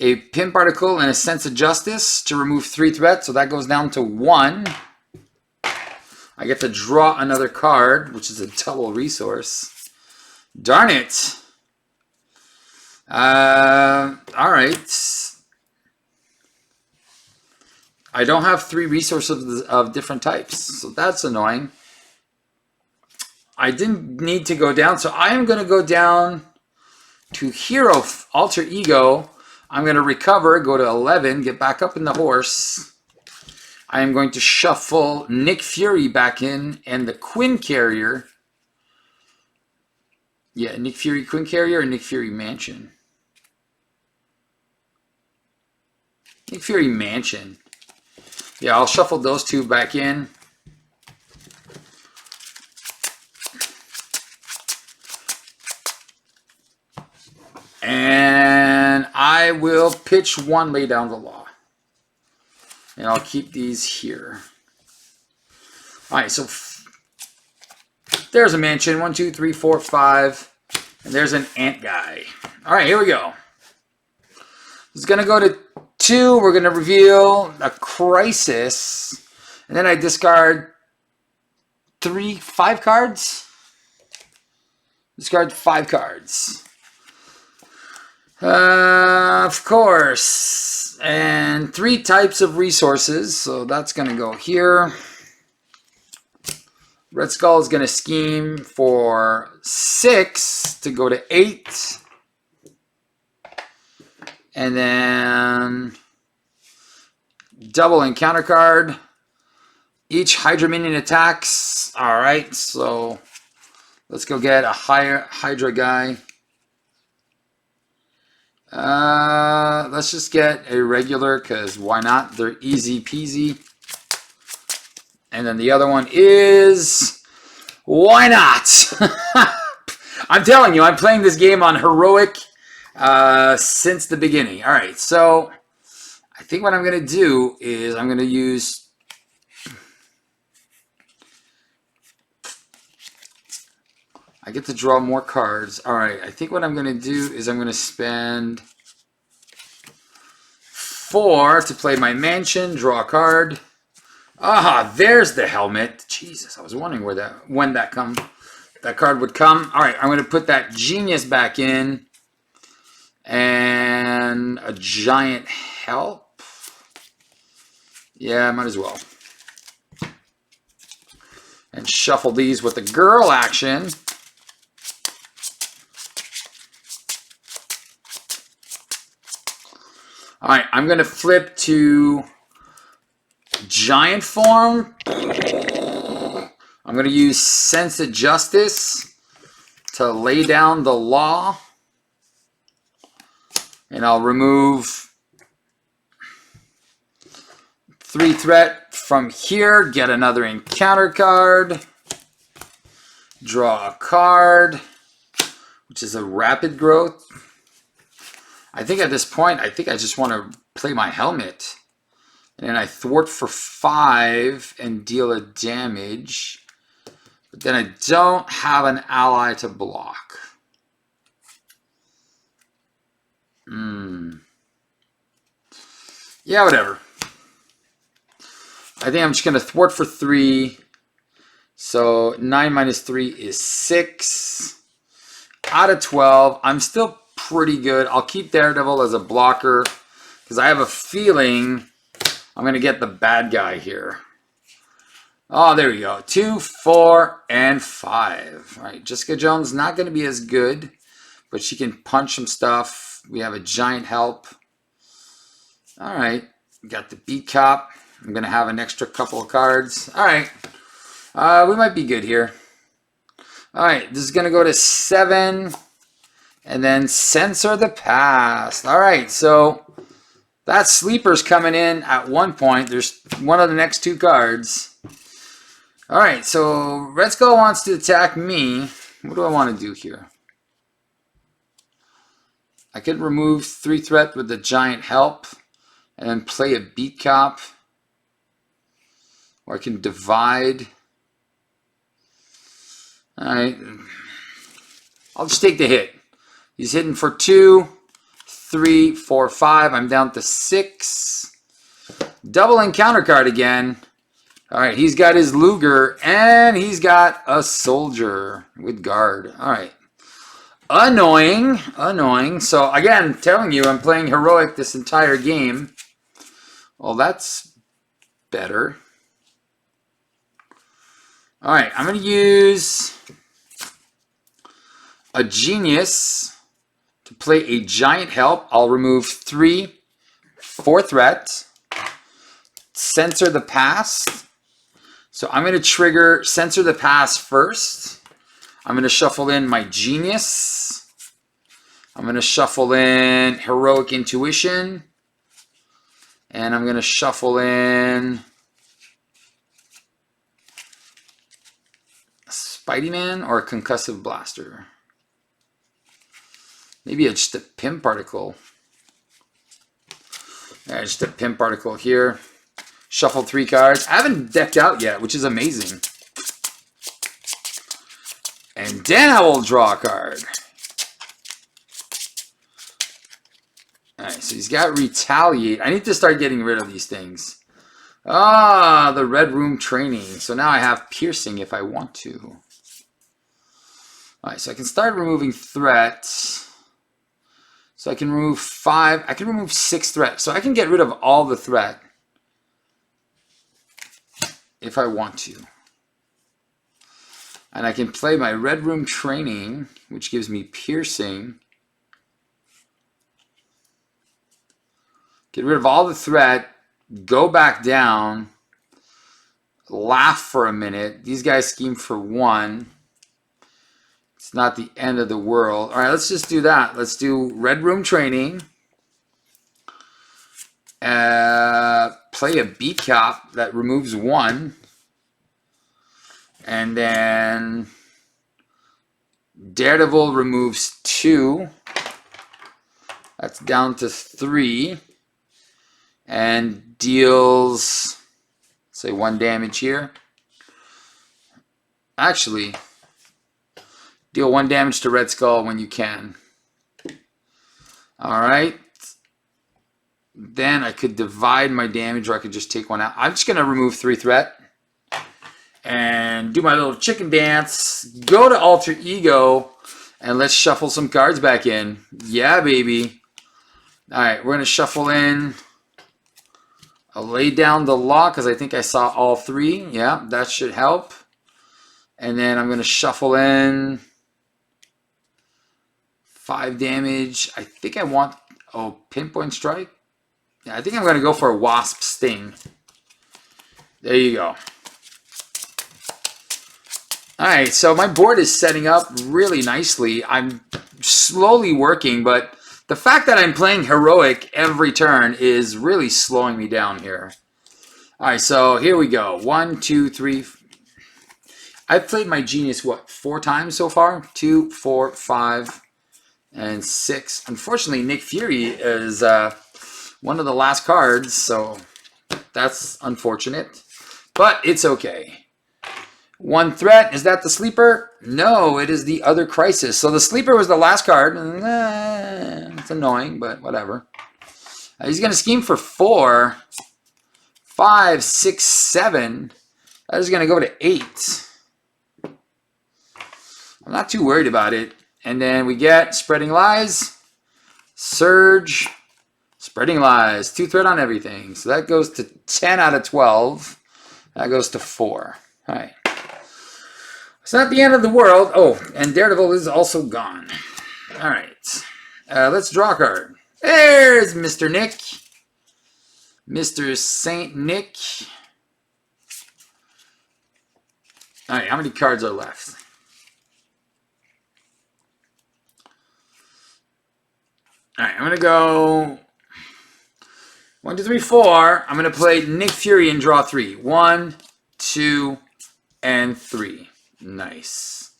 [SPEAKER 1] a sense of justice to remove 3 threat. So that goes down to 1. I get to draw another card, which is a double resource. Darn it. All right. I don't have 3 resources of different types, so that's annoying. I didn't need to go down, so I am going to go down to Hero Alter Ego. I'm going to recover, go to 11, get back up in the horse. I am going to shuffle Nick Fury back in and the Quinn Carrier. Yeah, Nick Fury Quinn Carrier and Nick Fury Mansion. Nick Fury Mansion. Yeah, I'll shuffle those 2 back in. And I will pitch 1, lay down the law. And I'll keep these here. All right, so there's a mansion. 1, 2, 3, 4, 5. And there's an ant guy. All right, here we go. It's going to go to 2. We're going to reveal a crisis. And then I discard 5 cards. Discard 5 cards. Of course. And 3 types of resources. So that's going to go here. Red Skull is going to scheme for 6 to go to 8. And then double encounter card. Each Hydra minion attacks. All right, so let's go get a Hydra guy. Let's just get a regular, because why not? They're easy peasy. And then the other one is, why not? I'm telling you, I'm playing this game on heroic since the beginning. All right, so I think what I'm going to do is I'm going to use I get to draw more cards. All right, I think what I'm going to do is I'm going to spend 4 to play my mansion, draw a card. Ah, there's the helmet. Jesus, I was wondering when that card would come. All right, I'm going to put that genius back in. And a giant help. Yeah, might as well. And shuffle these with the girl action. All right, I'm going to flip to giant form. I'm going to use Sense of Justice to lay down the law. And I'll remove 3 threat from here. Get another encounter card. Draw a card, which is a rapid growth. I think at this point, I think I just want to play my helmet. And then I thwart for 5 and deal a damage. But then I don't have an ally to block. Yeah, whatever. I think I'm just going to thwart for 3. So 9 minus 3 is 6. Out of 12. I'm still pretty good. I'll keep Daredevil as a blocker because I have a feeling I'm going to get the bad guy here. Oh, there we go. 2, 4, and 5. All right, Jessica Jones not going to be as good, but she can punch some stuff. We have a giant help. All right, got the beat cop. I'm going to have an extra couple of cards. All right, we might be good here. All right, this is going to go to 7. And then Censor the Past. All right, so that sleeper's coming in at one point. There's one of the next 2 cards. All right, so Red Skull wants to attack me. What do I want to do here? I could remove 3 threat with the giant help and then play a beat cop. Or I can divide. All right. I'll just take the hit. He's hitting for 2, 3, 4, 5. I'm down to 6. Double encounter card again. All right, he's got his Luger, and he's got a Soldier with guard. All right. Annoying, annoying. So, again, telling you I'm playing Heroic this entire game. Well, that's better. All right, I'm going to use a Genius to play a Giant Help. I'll remove 3 for threat. Censor the Past. So I'm going to trigger Censor the Past first. I'm going to shuffle in my Genius. I'm going to shuffle in Heroic Intuition. And I'm going to shuffle in Spidey Man or a Concussive Blaster. Maybe it's just a Pim Particle. Yeah, just a Pim Particle here. Shuffle 3 cards. I haven't decked out yet, which is amazing. And then I will draw a card. Alright, so he's got Retaliate. I need to start getting rid of these things. Ah, the Red Room Training. So now I have Piercing if I want to. Alright, so I can start removing threats. So I can remove 5. I can remove 6 threat. So I can get rid of all the threat if I want to. And I can play my Red Room Training, which gives me Piercing. Get rid of all the threat. Go back down. Laugh for a minute. These guys scheme for 1. It's not the end of the world. All right, let's just do that. Let's do Red Room Training. Play a Beat Cop that removes 1. And then Daredevil removes 2. That's down to 3. And deals, say, 1 damage here. Actually, deal 1 damage to Red Skull when you can. Alright. Then I could divide my damage, or I could just take 1 out. I'm just going to remove 3 threat. And do my little chicken dance. Go to Alter Ego. And let's shuffle some cards back in. Yeah, baby. Alright, we're going to shuffle in. I'll lay down the Law because I think I saw all 3. Yeah, that should help. And then I'm going to shuffle in 5 damage. I think I want, Pinpoint Strike. Yeah, I think I'm going to go for a Wasp Sting. There you go. Alright, so my board is setting up really nicely. I'm slowly working, but the fact that I'm playing Heroic every turn is really slowing me down here. Alright, so here we go. 1, 2, 3. I've played my Genius, what, 4 times so far? 2, 4, 5, and 6. Unfortunately, Nick Fury is one of the last cards, so that's unfortunate. But it's okay. 1 threat. Is that the sleeper? No, it is the Other Crisis. So the sleeper was the last card. It's annoying, but whatever. He's going to scheme for 4, 5, 6, 7. That is going to go to 8. I'm not too worried about it. And then we get Spreading Lies, Surge, Spreading Lies. 2 threat on everything. So that goes to 10 out of 12. That goes to 4. All right. It's not the end of the world. Oh, and Daredevil is also gone. All right. Let's draw a card. There's Mr. Nick. Mr. Saint Nick. All right, how many cards are left? All right, I'm going to go 1, 2, 3, 4. I'm going to play Nick Fury and draw 3. 1, 2, and 3. Nice.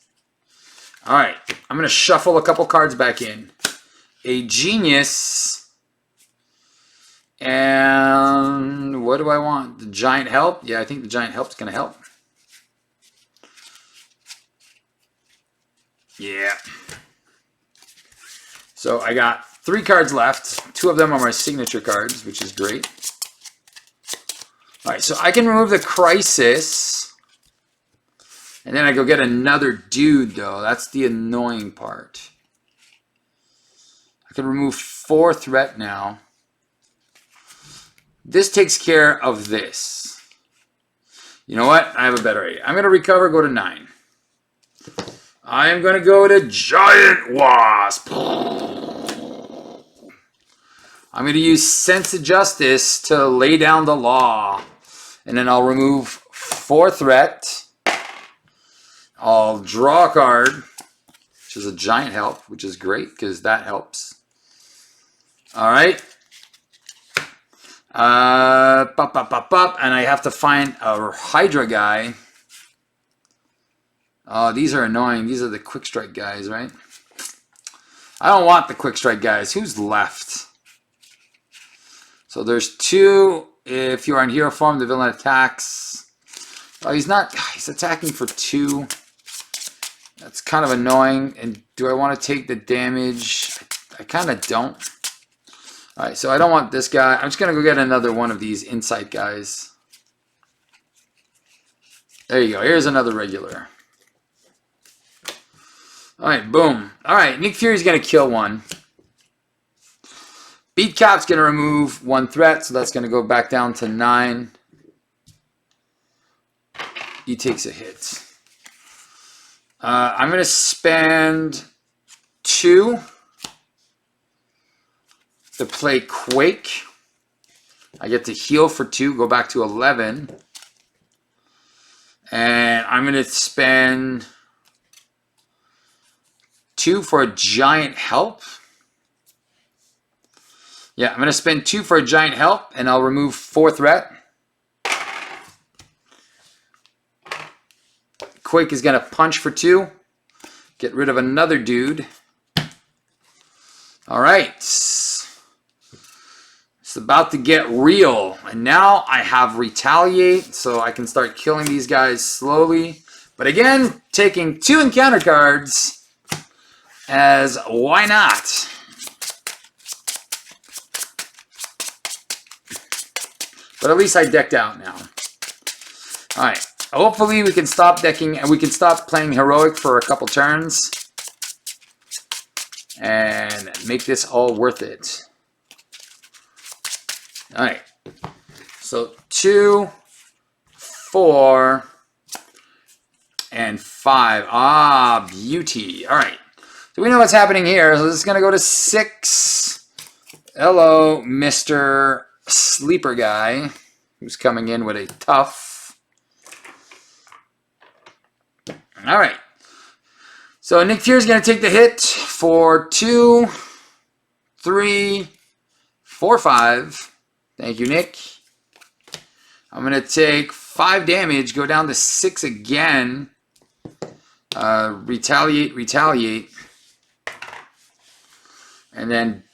[SPEAKER 1] All right, I'm going to shuffle a couple cards back in. A Genius And what do I want? The giant help? Yeah, I think the giant help's going to help. Yeah. So I got 3 cards left. 2 of them are my signature cards, which is great. All right, so I can remove the Crisis. And then I go get another dude, though. That's the annoying part. I can remove 4 threat now. This takes care of this. You know what? I have a better idea. I'm going to recover, go to 9. I am going to go to Giant Wasp. I'm going to use Sense of Justice to lay down the law. And then I'll remove 4 threat. I'll draw a card, which is a giant help, which is great because that helps. All right. And I have to find a Hydra guy. Oh, these are annoying. These are the Quick Strike guys, right? I don't want the Quick Strike guys. Who's left? So there's 2. If you are in hero form, the villain attacks. Oh, he's not. He's attacking for 2. That's kind of annoying. And do I want to take the damage? I kind of don't. All right, so I don't want this guy. I'm just going to go get another one of these Insight guys. There you go. Here's another regular. All right, boom. All right, Nick Fury's going to kill one. Beat Cap's going to remove 1 threat, so that's going to go back down to 9. He takes a hit. I'm going to spend 2 to play Quake. I get to heal for 2, go back to 11. And I'm going to spend 2 for a giant help. Yeah, I'm going to spend 2 for a giant help, and I'll remove 4 threat. Quake is going to punch for 2. Get rid of another dude. All right. It's about to get real. And now I have Retaliate, so I can start killing these guys slowly. But again, taking 2 encounter cards, as why not? But at least I decked out now. All right. Hopefully we can stop decking and we can stop playing heroic for a couple turns and make this all worth it. All right. So 2, 4, and 5. Ah, beauty. All right. So we know what's happening here. So this is going to go to 6. Hello, Mr. Sleeper guy, who's coming in with a tough. All right. So Nick Fury's going to take the hit for 2, 3, 4, 5. Thank you, Nick. I'm going to take 5 damage, go down to 6 again. Retaliate, retaliate. And then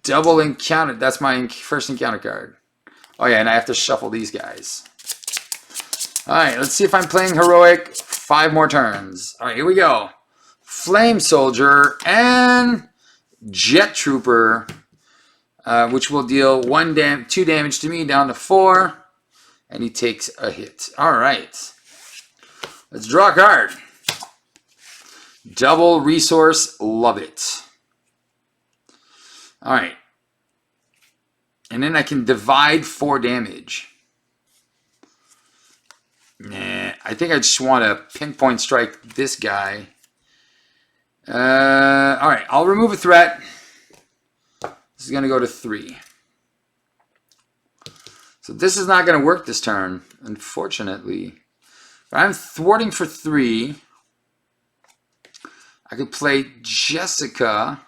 [SPEAKER 1] double encounter. That's my first encounter card. Oh, yeah, and I have to shuffle these guys. All right, let's see if I'm playing heroic. 5 more turns. All right, here we go. Flame Soldier and Jet Trooper, which will deal 2 damage to me, down to 4. And he takes a hit. All right. Let's draw a card. Double resource. Love it. All right. And then I can divide 4 damage. Nah, I think I just want to pinpoint strike this guy. All right, I'll remove a threat. This is going to go to 3. So this is not going to work this turn, unfortunately. But I'm thwarting for 3. I could play Jessica.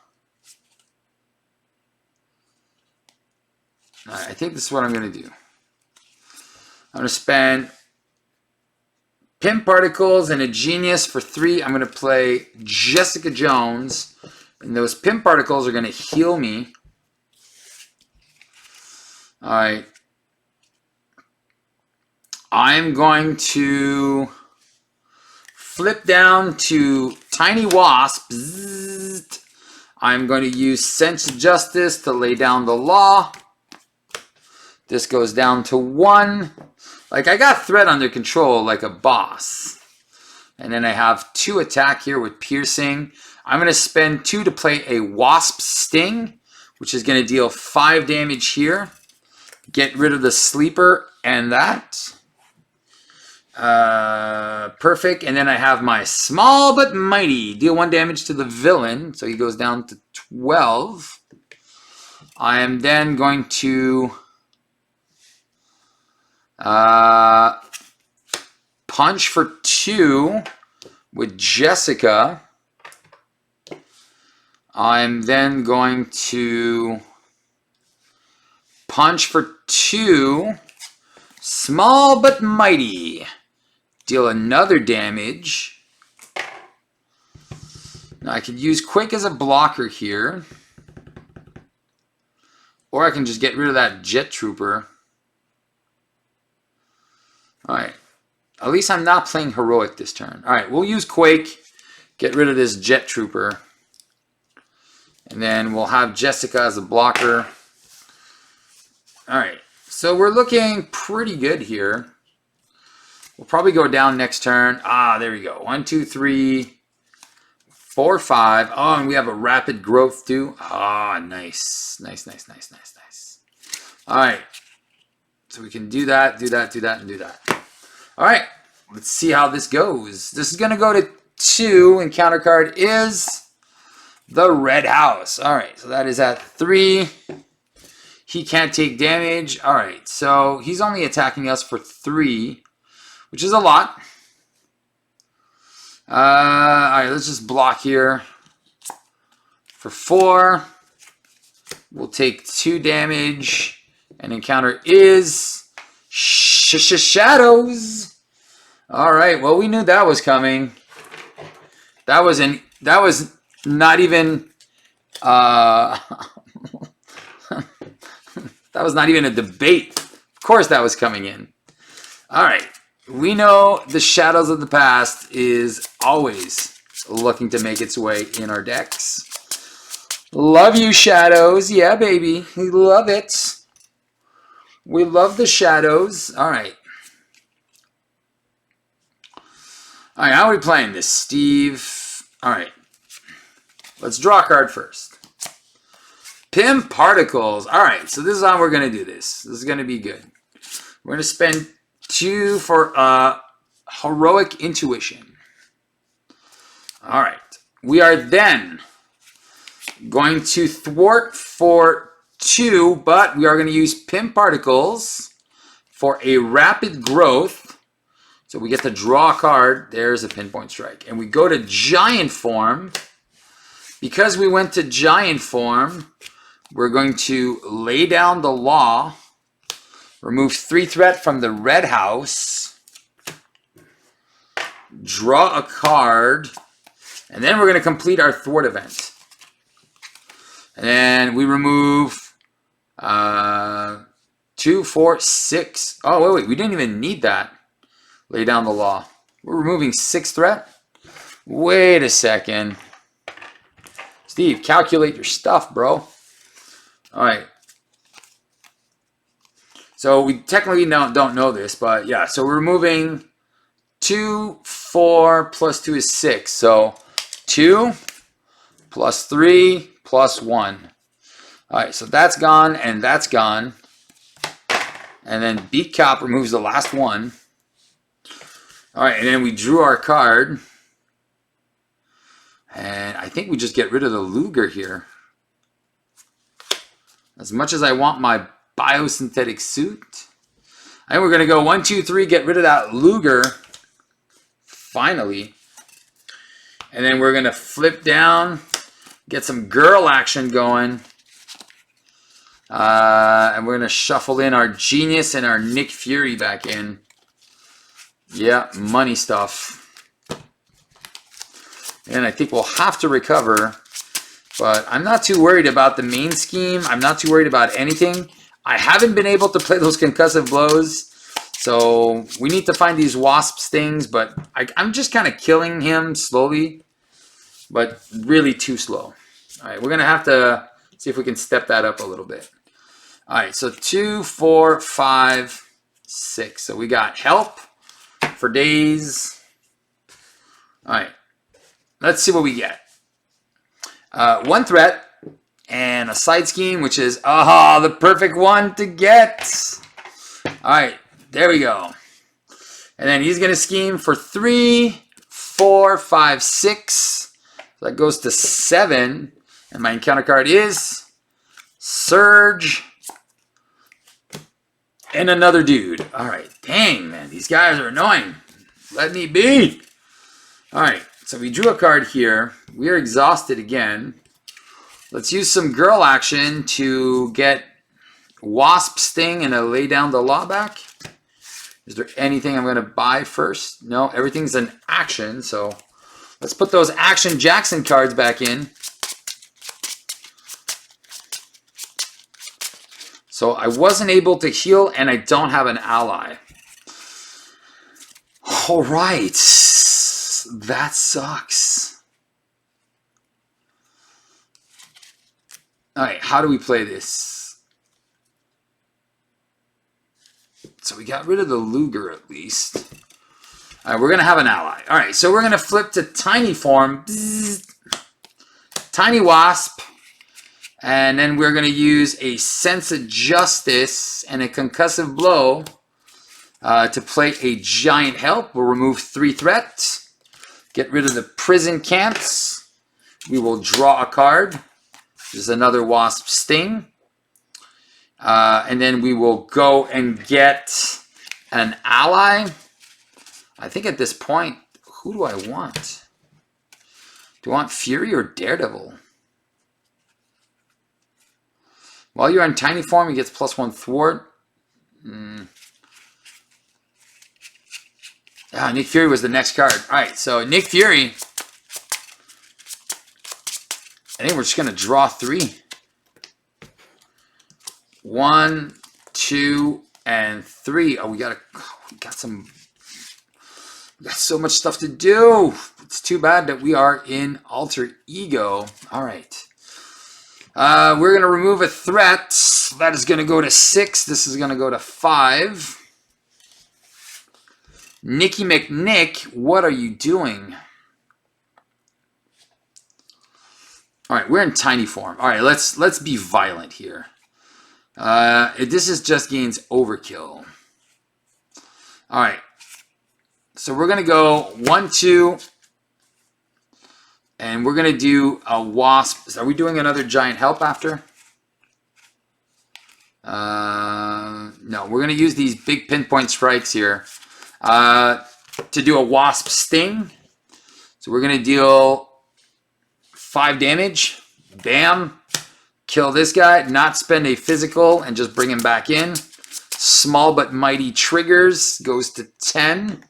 [SPEAKER 1] All right, I think this is what I'm going to do. I'm going to spend Pimp Particles and a Genius for 3. I'm going to play Jessica Jones. And those Pimp Particles are going to heal me. All right. I'm going to flip down to Tiny Wasp. Bzzzt. I'm going to use Sense of Justice to lay down the law. This goes down to 1. Like, I got threat under control like a boss. And then I have 2 attack here with piercing. I'm going to spend 2 to play a Wasp Sting, which is going to deal 5 damage here. Get rid of the sleeper and that. Perfect. And then I have my Small but Mighty. Deal 1 damage to the villain. So he goes down to 12. I am then going to punch for 2 with Jessica. I'm then going to punch for 2, Small but Mighty. Deal another damage. Now I could use Quick as a blocker here. Or I can just get rid of that Jet Trooper. Alright. At least I'm not playing Heroic this turn. Alright, we'll use Quake. Get rid of this Jet Trooper. And then we'll have Jessica as a blocker. Alright, so we're looking pretty good here. We'll probably go down next turn. Ah, there we go. 1, 2, 3, 4, 5. Oh, and we have a rapid growth too. Ah, nice. Nice, nice, nice, nice, nice. Alright. So we can do that, do that, do that, and do that. Alright, let's see how this goes. This is going to go to 2, and counter card is the Red House. Alright, so that is at 3. He can't take damage. Alright, so he's only attacking us for 3, which is a lot. Alright, let's just block here for 4. We'll take 2 damage, and encounter is Shadows. Alright, well, we knew that was coming. That was not even that was not even a debate. Of course that was coming in. Alright. We know the Shadows of the Past is always looking to make its way in our decks. Love you, Shadows. Yeah, baby. We love it. We love the Shadows. Alright. Alright, how are we playing this, Steve? Alright. Let's draw a card first. Pim Particles. Alright, so this is how we're going to do this. This is going to be good. We're going to spend 2 for Heroic Intuition. Alright. We are then going to thwart for 2, but we are going to use Pim Particles for a rapid growth. So we get to draw a card. There's a Pinpoint Strike. And we go to Giant Form. Because we went to Giant Form, we're going to lay down the law, remove 3 threat from the Red House, draw a card, and then we're going to complete our thwart event. And then we remove 2, 4, 6. Oh, wait, we didn't even need that. Lay down the law. We're removing 6 threat? Wait a second. Steve, calculate your stuff, bro. Alright. So we technically don't know this, but yeah. So we're removing 2, 4, plus 2 is 6. So 2 plus 3 plus 1. Alright, so that's gone and that's gone. And then Beat Cop removes the last one. Alright, and then we drew our card. And I think we just get rid of the Luger here. As much as I want my biosynthetic suit. And we're going to go 1, 2, 3, get rid of that Luger. Finally. And then we're going to flip down. Get some girl action going. And we're going to shuffle in our Genius and our Nick Fury back in. Yeah, money stuff. And I think we'll have to recover. But I'm not too worried about the main scheme. I'm not too worried about anything. I haven't been able to play those concussive blows. So we need to find these wasp stings, but I'm just kind of killing him slowly, but really too slow. All right, we're going to have to see if we can step that up a little bit. All right, so 2, 4, 5, 6. So we got help for days. All right, let's see what we get. 1 threat and a side scheme, which is, the perfect one to get. All right, there we go. And then he's going to scheme for 3, 4, 5, 6. So that goes to 7. And my encounter card is Surge. And another dude. All right. Dang, man. These guys are annoying. Let me be. All right. So we drew a card here. We are exhausted again. Let's use some girl action to get Wasp Sting and lay down the law back. Is there anything I'm going to buy first? No, everything's an action. So let's put those Action Jackson cards back in. So I wasn't able to heal and I don't have an ally. All right. That sucks. All right, how do we play this? So we got rid of the Luger at least. All right, we're going to have an ally. All right, so we're going to flip to Tiny Form. Bzzz. Tiny Wasp. And then we're going to use a Sense of Justice and a Concussive Blow to play a Giant Help. We'll remove 3 threats. Get rid of the Prison Camps. We will draw a card. There's another Wasp Sting. And then we will go and get an ally. I think at this point, who do I want? Do I want Fury or Daredevil? While you're on Tiny Form, he gets +1 thwart. Nick Fury was the next card. All right, so Nick Fury. I think we're just going to draw 3. 1, 2, and 3. Oh, we got so much stuff to do. It's too bad that we are in Alter Ego. All right. We're going to remove a threat. That is going to go to 6. This is going to go to 5. Nicky McNick, what are you doing? All right, we're in Tiny Form. All right, let's be violent here. This is just gains overkill. All right. So we're going to go 1, 2. And we're going to do a Wasp. Are we doing another Giant Help after? No, we're going to use these big pinpoint strikes here to do a Wasp Sting. So we're going to deal 5 damage. Bam. Kill this guy. Not spend a physical and just bring him back in. Small but mighty triggers. Goes to 10.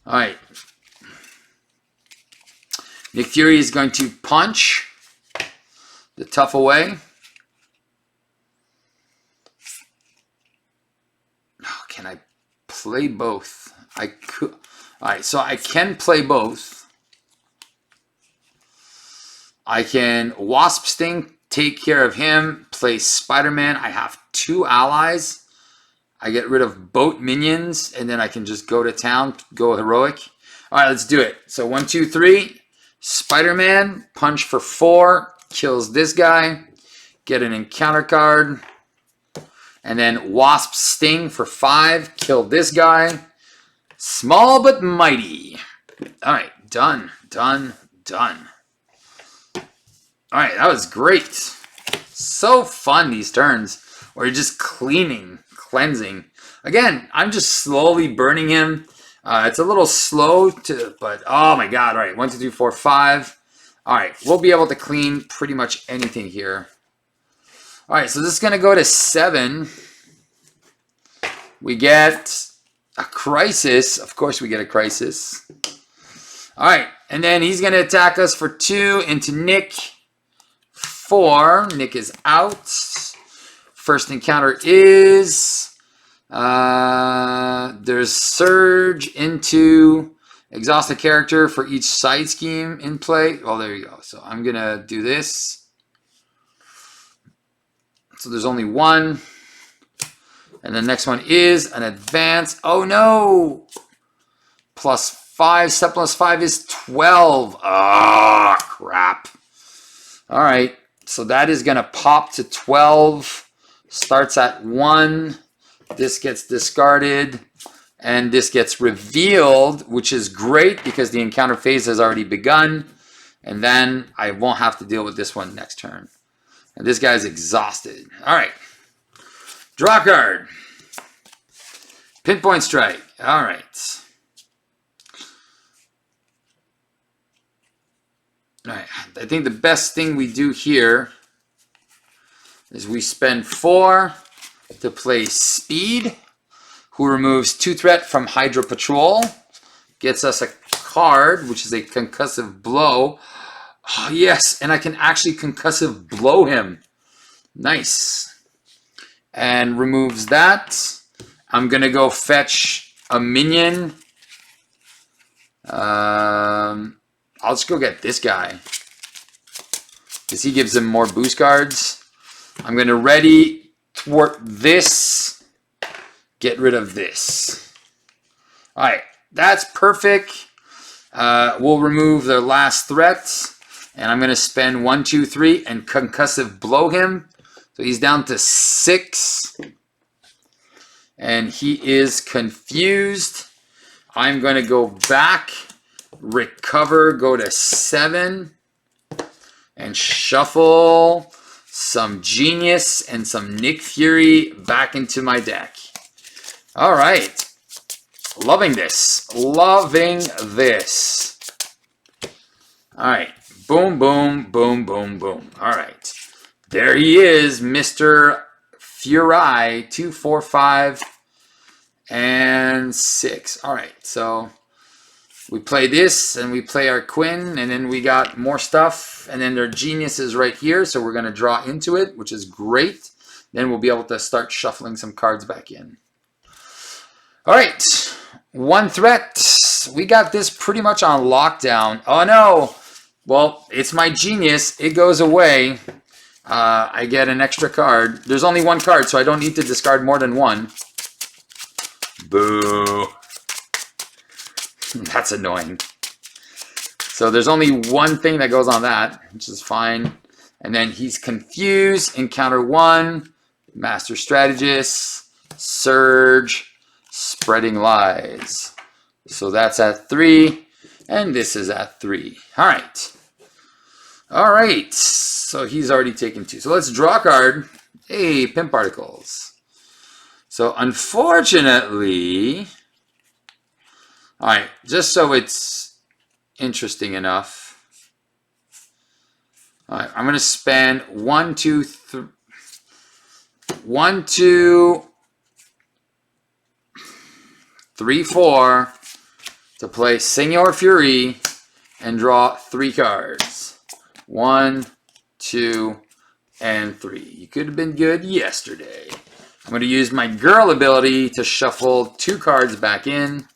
[SPEAKER 1] All right. Nick Fury is going to punch the tough away. Oh, can I play both? I could. All right, so I can play both. I can Wasp Sting, take care of him, play Spider-Man. I have 2 allies. I get rid of boat minions, and then I can just go to town, go heroic. All right, let's do it. So 1, 2, 3. Spider-Man, punch for 4, kills this guy. Get an encounter card. And then Wasp Sting for 5, kill this guy. Small but mighty. All right, done, done, done. All right, that was great. So fun, these turns, where you're just cleansing. Again, I'm just slowly burning him. It's a little slow but oh my god. All right, 1, 2, 3, 4, 5. All right, we'll be able to clean pretty much anything here. All right, so this is going to go to 7. We get a Crisis. Of course we get a Crisis. All right, and then he's going to attack us for 2 into Nick. 4. Nick is out. First encounter is there's surge into exhaust a character for each side scheme in play. Oh, there you go. So I'm going to do this. So there's only one. And the next one is an advance. Oh, no. +5. 7 + 5 is 12. Ah, crap. All right. So that is going to pop to 12. Starts at 1. This gets discarded. And this gets revealed, which is great because the encounter phase has already begun. And then I won't have to deal with this one next turn. And this guy's exhausted. All right. Draw card. Pinpoint strike. All right. All right. I think the best thing we do here is we spend 4 to play Speed, who removes 2 threat from Hydra Patrol. Gets us a card, which is a concussive blow. Oh, yes, and I can actually concussive blow him. Nice. And removes that. I'm going to go fetch a minion. I'll just go get this guy, because he gives him more boost cards. I'm going to ready thwart this. Get rid of this. All right, that's perfect. We'll remove the last threat. And I'm going to spend 1, 2, 3 and concussive blow him. So he's down to 6. And he is confused. I'm going to go back, recover, go to 7. And shuffle some Genius and some Nick Fury back into my deck. All right. Loving this. Loving this. All right. Boom, boom, boom, boom, boom. All right. There he is, Mr. Fury. 2, 4, 5, and 6. All right. So we play this, and we play our Quinn, and then we got more stuff, and then their Genius is right here, so we're going to draw into it, which is great. Then we'll be able to start shuffling some cards back in. All right. 1 threat. We got this pretty much on lockdown. Oh, no. Well, it's my Genius. It goes away. I get an extra card. There's only 1 card, so I don't need to discard more than 1. Boo. That's annoying. So there's only 1 thing that goes on that, which is fine. And then he's confused. Encounter 1. Master Strategist. Surge. Spreading Lies. So that's at 3. And this is at 3. All right. All right. So he's already taken 2. So let's draw a card. Hey, Pimp Particles. So unfortunately, all right, just so it's interesting enough, all right, I'm going to spend 1, 2, 3, 1, 2, 3, 4 to play Senor Fury and draw 3 cards. 1, 2, and 3. You could have been good yesterday. I'm going to use my girl ability to shuffle 2 cards back in.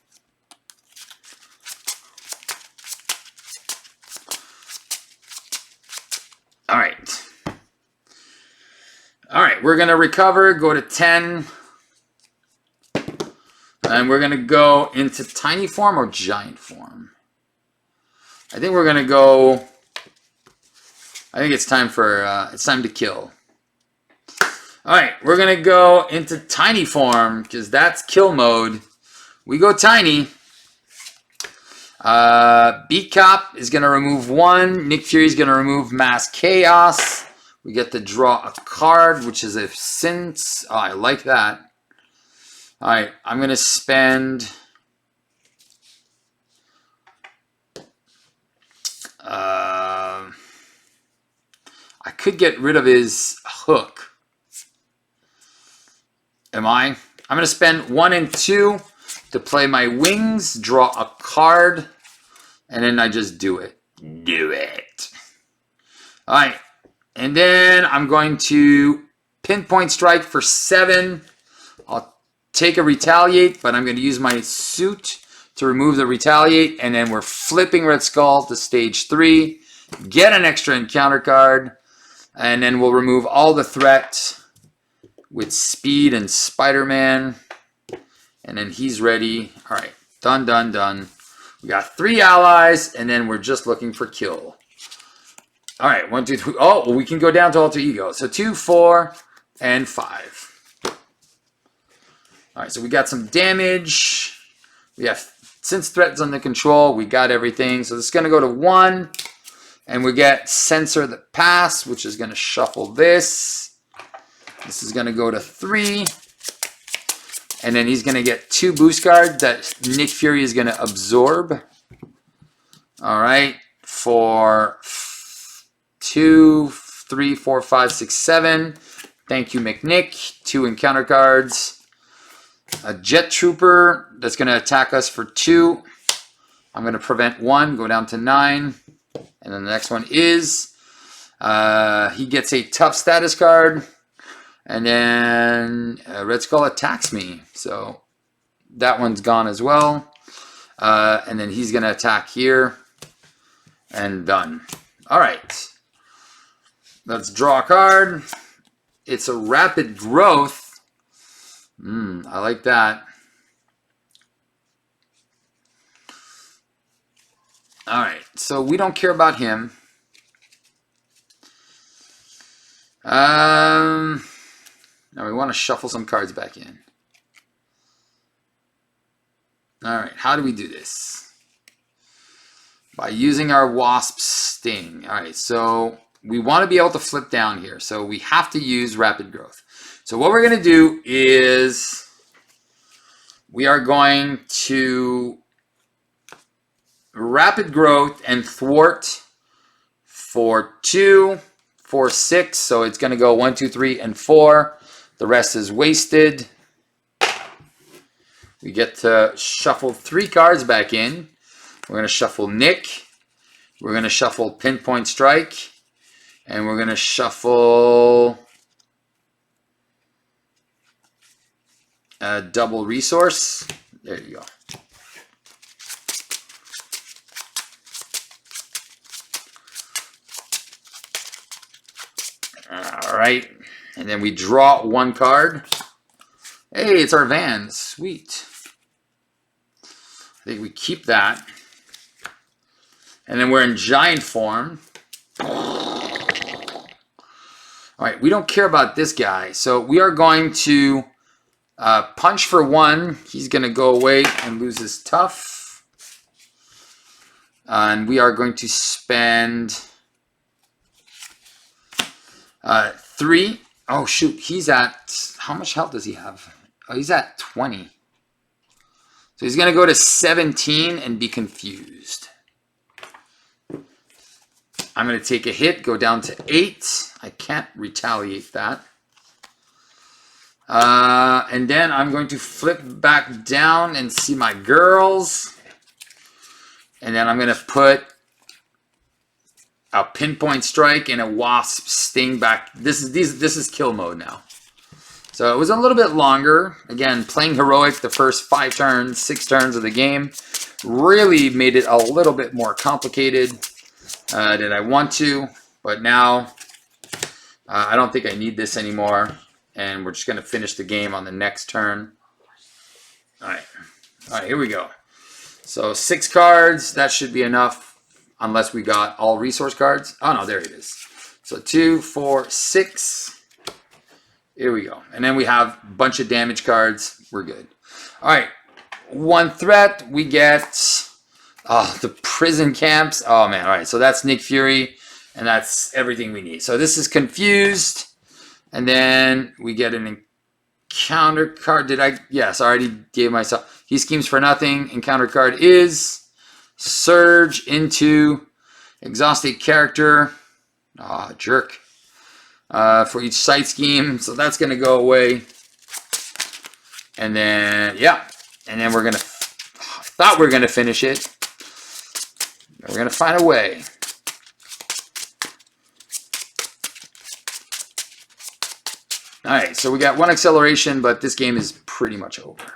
[SPEAKER 1] All right. All right, we're going to recover, go to 10. And we're going to go into tiny form or giant form. I think we're going to go, I think it's time to kill. All right, we're going to go into tiny form because that's kill mode. We go tiny. Beat Cop is going to remove 1. Nick Fury is going to remove Mass Chaos. We get to draw a card, which is a Sense. Oh, I like that. All right, I'm going to spend I could get rid of his hook. Am I? I'm going to spend 1 and 2 to play my wings, draw a card, and then I just do it. Do it. All right. And then I'm going to Pinpoint Strike for 7. I'll take a Retaliate, but I'm going to use my suit to remove the Retaliate. And then we're flipping Red Skull to stage 3. Get an extra encounter card. And then we'll remove all the threat with Speed and Spider-Man. And then he's ready. All right. Done, done, done. We got 3 allies, and then we're just looking for kill. All right. 1, 2, 3. Oh, we can go down to Alter Ego. So 2, 4, and 5. All right. So we got some damage. We have, since threat's under control, we got everything. So this is going to go to 1. And we get Censor the Pass, which is going to shuffle this. This is going to go to 3. And then he's going to get 2 boost cards that Nick Fury is going to absorb. All right. For 2, 3, 4, 5, 6, 7. Thank you, McNick. 2 encounter cards. A Jet Trooper that's going to attack us for 2. I'm going to prevent 1, go down to 9. And then the next one is, he gets a tough status card. And then Red Skull attacks me. So that one's gone as well. And then he's going to attack here. And done. All right. Let's draw a card. It's a Rapid Growth. I like that. All right, so we don't care about him. Now we want to shuffle some cards back in. All right, how do we do this? By using our Wasp Sting. All right, so we want to be able to flip down here. So we have to use Rapid Growth. So what we're going to do is we are going to Rapid Growth and Thwart for 2, 4, 6. So it's going to go 1, 2, 3, and 4. The rest is wasted. We get to shuffle 3 cards back in. We're going to shuffle Nick. We're going to shuffle Pinpoint Strike. And we're going to shuffle a Double Resource. There you go. All right, and then we draw 1 card. Hey, it's our Van. Sweet. I think we keep that. And then we're in giant form. All right, we don't care about this guy. So we are going to punch for 1. He's going to go away and lose his tough. And we are going to spend 3. Oh, shoot. He's at, how much health does he have? Oh, he's at 20. So he's going to go to 17 and be confused. I'm going to take a hit, go down to 8. I can't retaliate that. And then I'm going to flip back down and see my girls. And then I'm going to put a Pinpoint Strike and a Wasp Sting back. This is kill mode now. So it was a little bit longer. Again, playing heroic the first 5 turns, 6 turns of the game really made it a little bit more complicated than I want to. But now I don't think I need this anymore. And we're just going to finish the game on the next turn. All right, here we go. So 6 cards, that should be enough. Unless we got all resource cards. Oh, no, there it is. So 2, 4, 6. Here we go. And then we have a bunch of damage cards. We're good. All right. 1 threat. We get the prison camps. Oh, man. All right. So that's Nick Fury. And that's everything we need. So this is confused. And then we get an encounter card. Yes, I already gave myself. He schemes for nothing. Encounter card is Surge into exhausted character. Jerk. For each site scheme. So that's going to go away. And then, yeah. And then we're going to, thought we were going to finish it. We're going to find a way. All right, so we got one acceleration, but this game is pretty much over.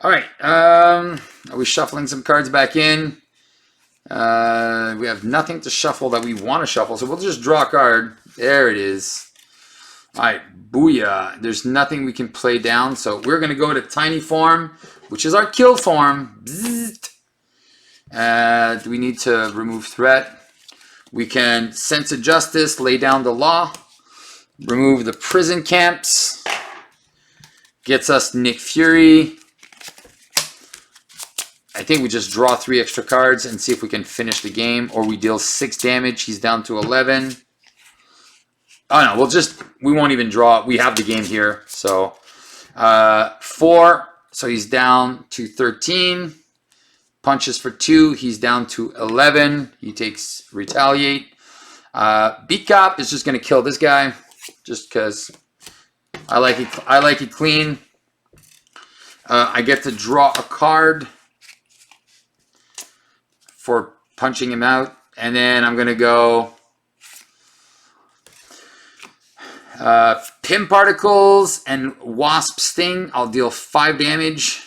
[SPEAKER 1] All right, are we shuffling some cards back in? We have nothing to shuffle that we want to shuffle, so we'll just draw a card. There it is. All right, booyah. There's nothing we can play down, so we're going to go to tiny form, which is our kill form. Do we need to remove threat? We can sense of justice, lay down the law, remove the prison camps, gets us Nick Fury. I think we just draw 3 extra cards and see if we can finish the game, or we deal 6 damage. He's down to 11. Oh no, we won't even draw. We have the game here. So 4, so he's down to 13. Punches for 2, he's down to 11. He takes retaliate. Beat Cop is just gonna kill this guy, just because I like it clean. I get to draw a card for punching him out, and then I'm gonna go Pim Particles and Wasp Sting. I'll deal 5 damage.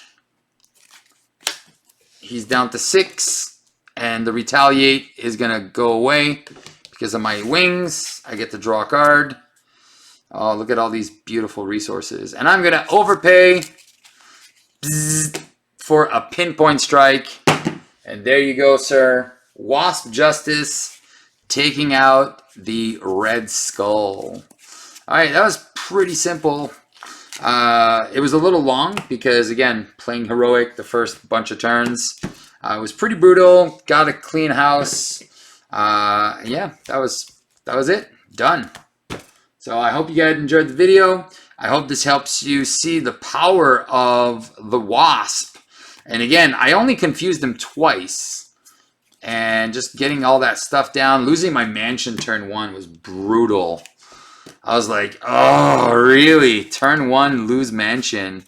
[SPEAKER 1] He's down to 6, and the retaliate is gonna go away because of my wings. I get to draw a card. Oh, look at all these beautiful resources, and I'm gonna overpay for a pinpoint strike. And there you go, sir. Wasp Justice taking out the Red Skull. All right, that was pretty simple. It was a little long because, again, playing heroic the first bunch of turns. It was pretty brutal. Got a clean house. Yeah, that was it. Done. So I hope you guys enjoyed the video. I hope this helps you see the power of the Wasp. And again, I only confused them twice. And just getting all that stuff down. Losing my mansion turn 1 was brutal. I was like, oh, really? Turn 1, lose mansion.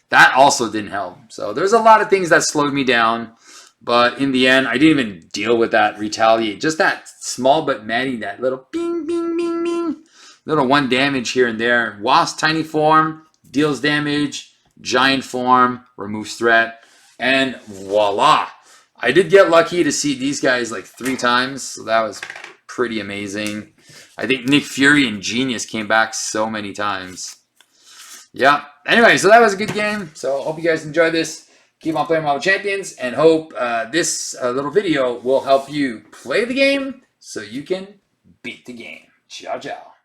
[SPEAKER 1] That also didn't help. So there's a lot of things that slowed me down. But in the end, I didn't even deal with that retaliate. Just that small but mighty, that little bing, bing, bing, bing. Little 1 damage here and there. Wasp tiny form, deals damage. Giant form, removes threat. And voila. I did get lucky to see these guys like 3 times. So that was pretty amazing. I think Nick Fury and Genius came back so many times. Yeah. Anyway, so that was a good game. So hope you guys enjoyed this. Keep on playing Marvel Champions. And hope this little video will help you play the game so you can beat the game. Ciao, ciao.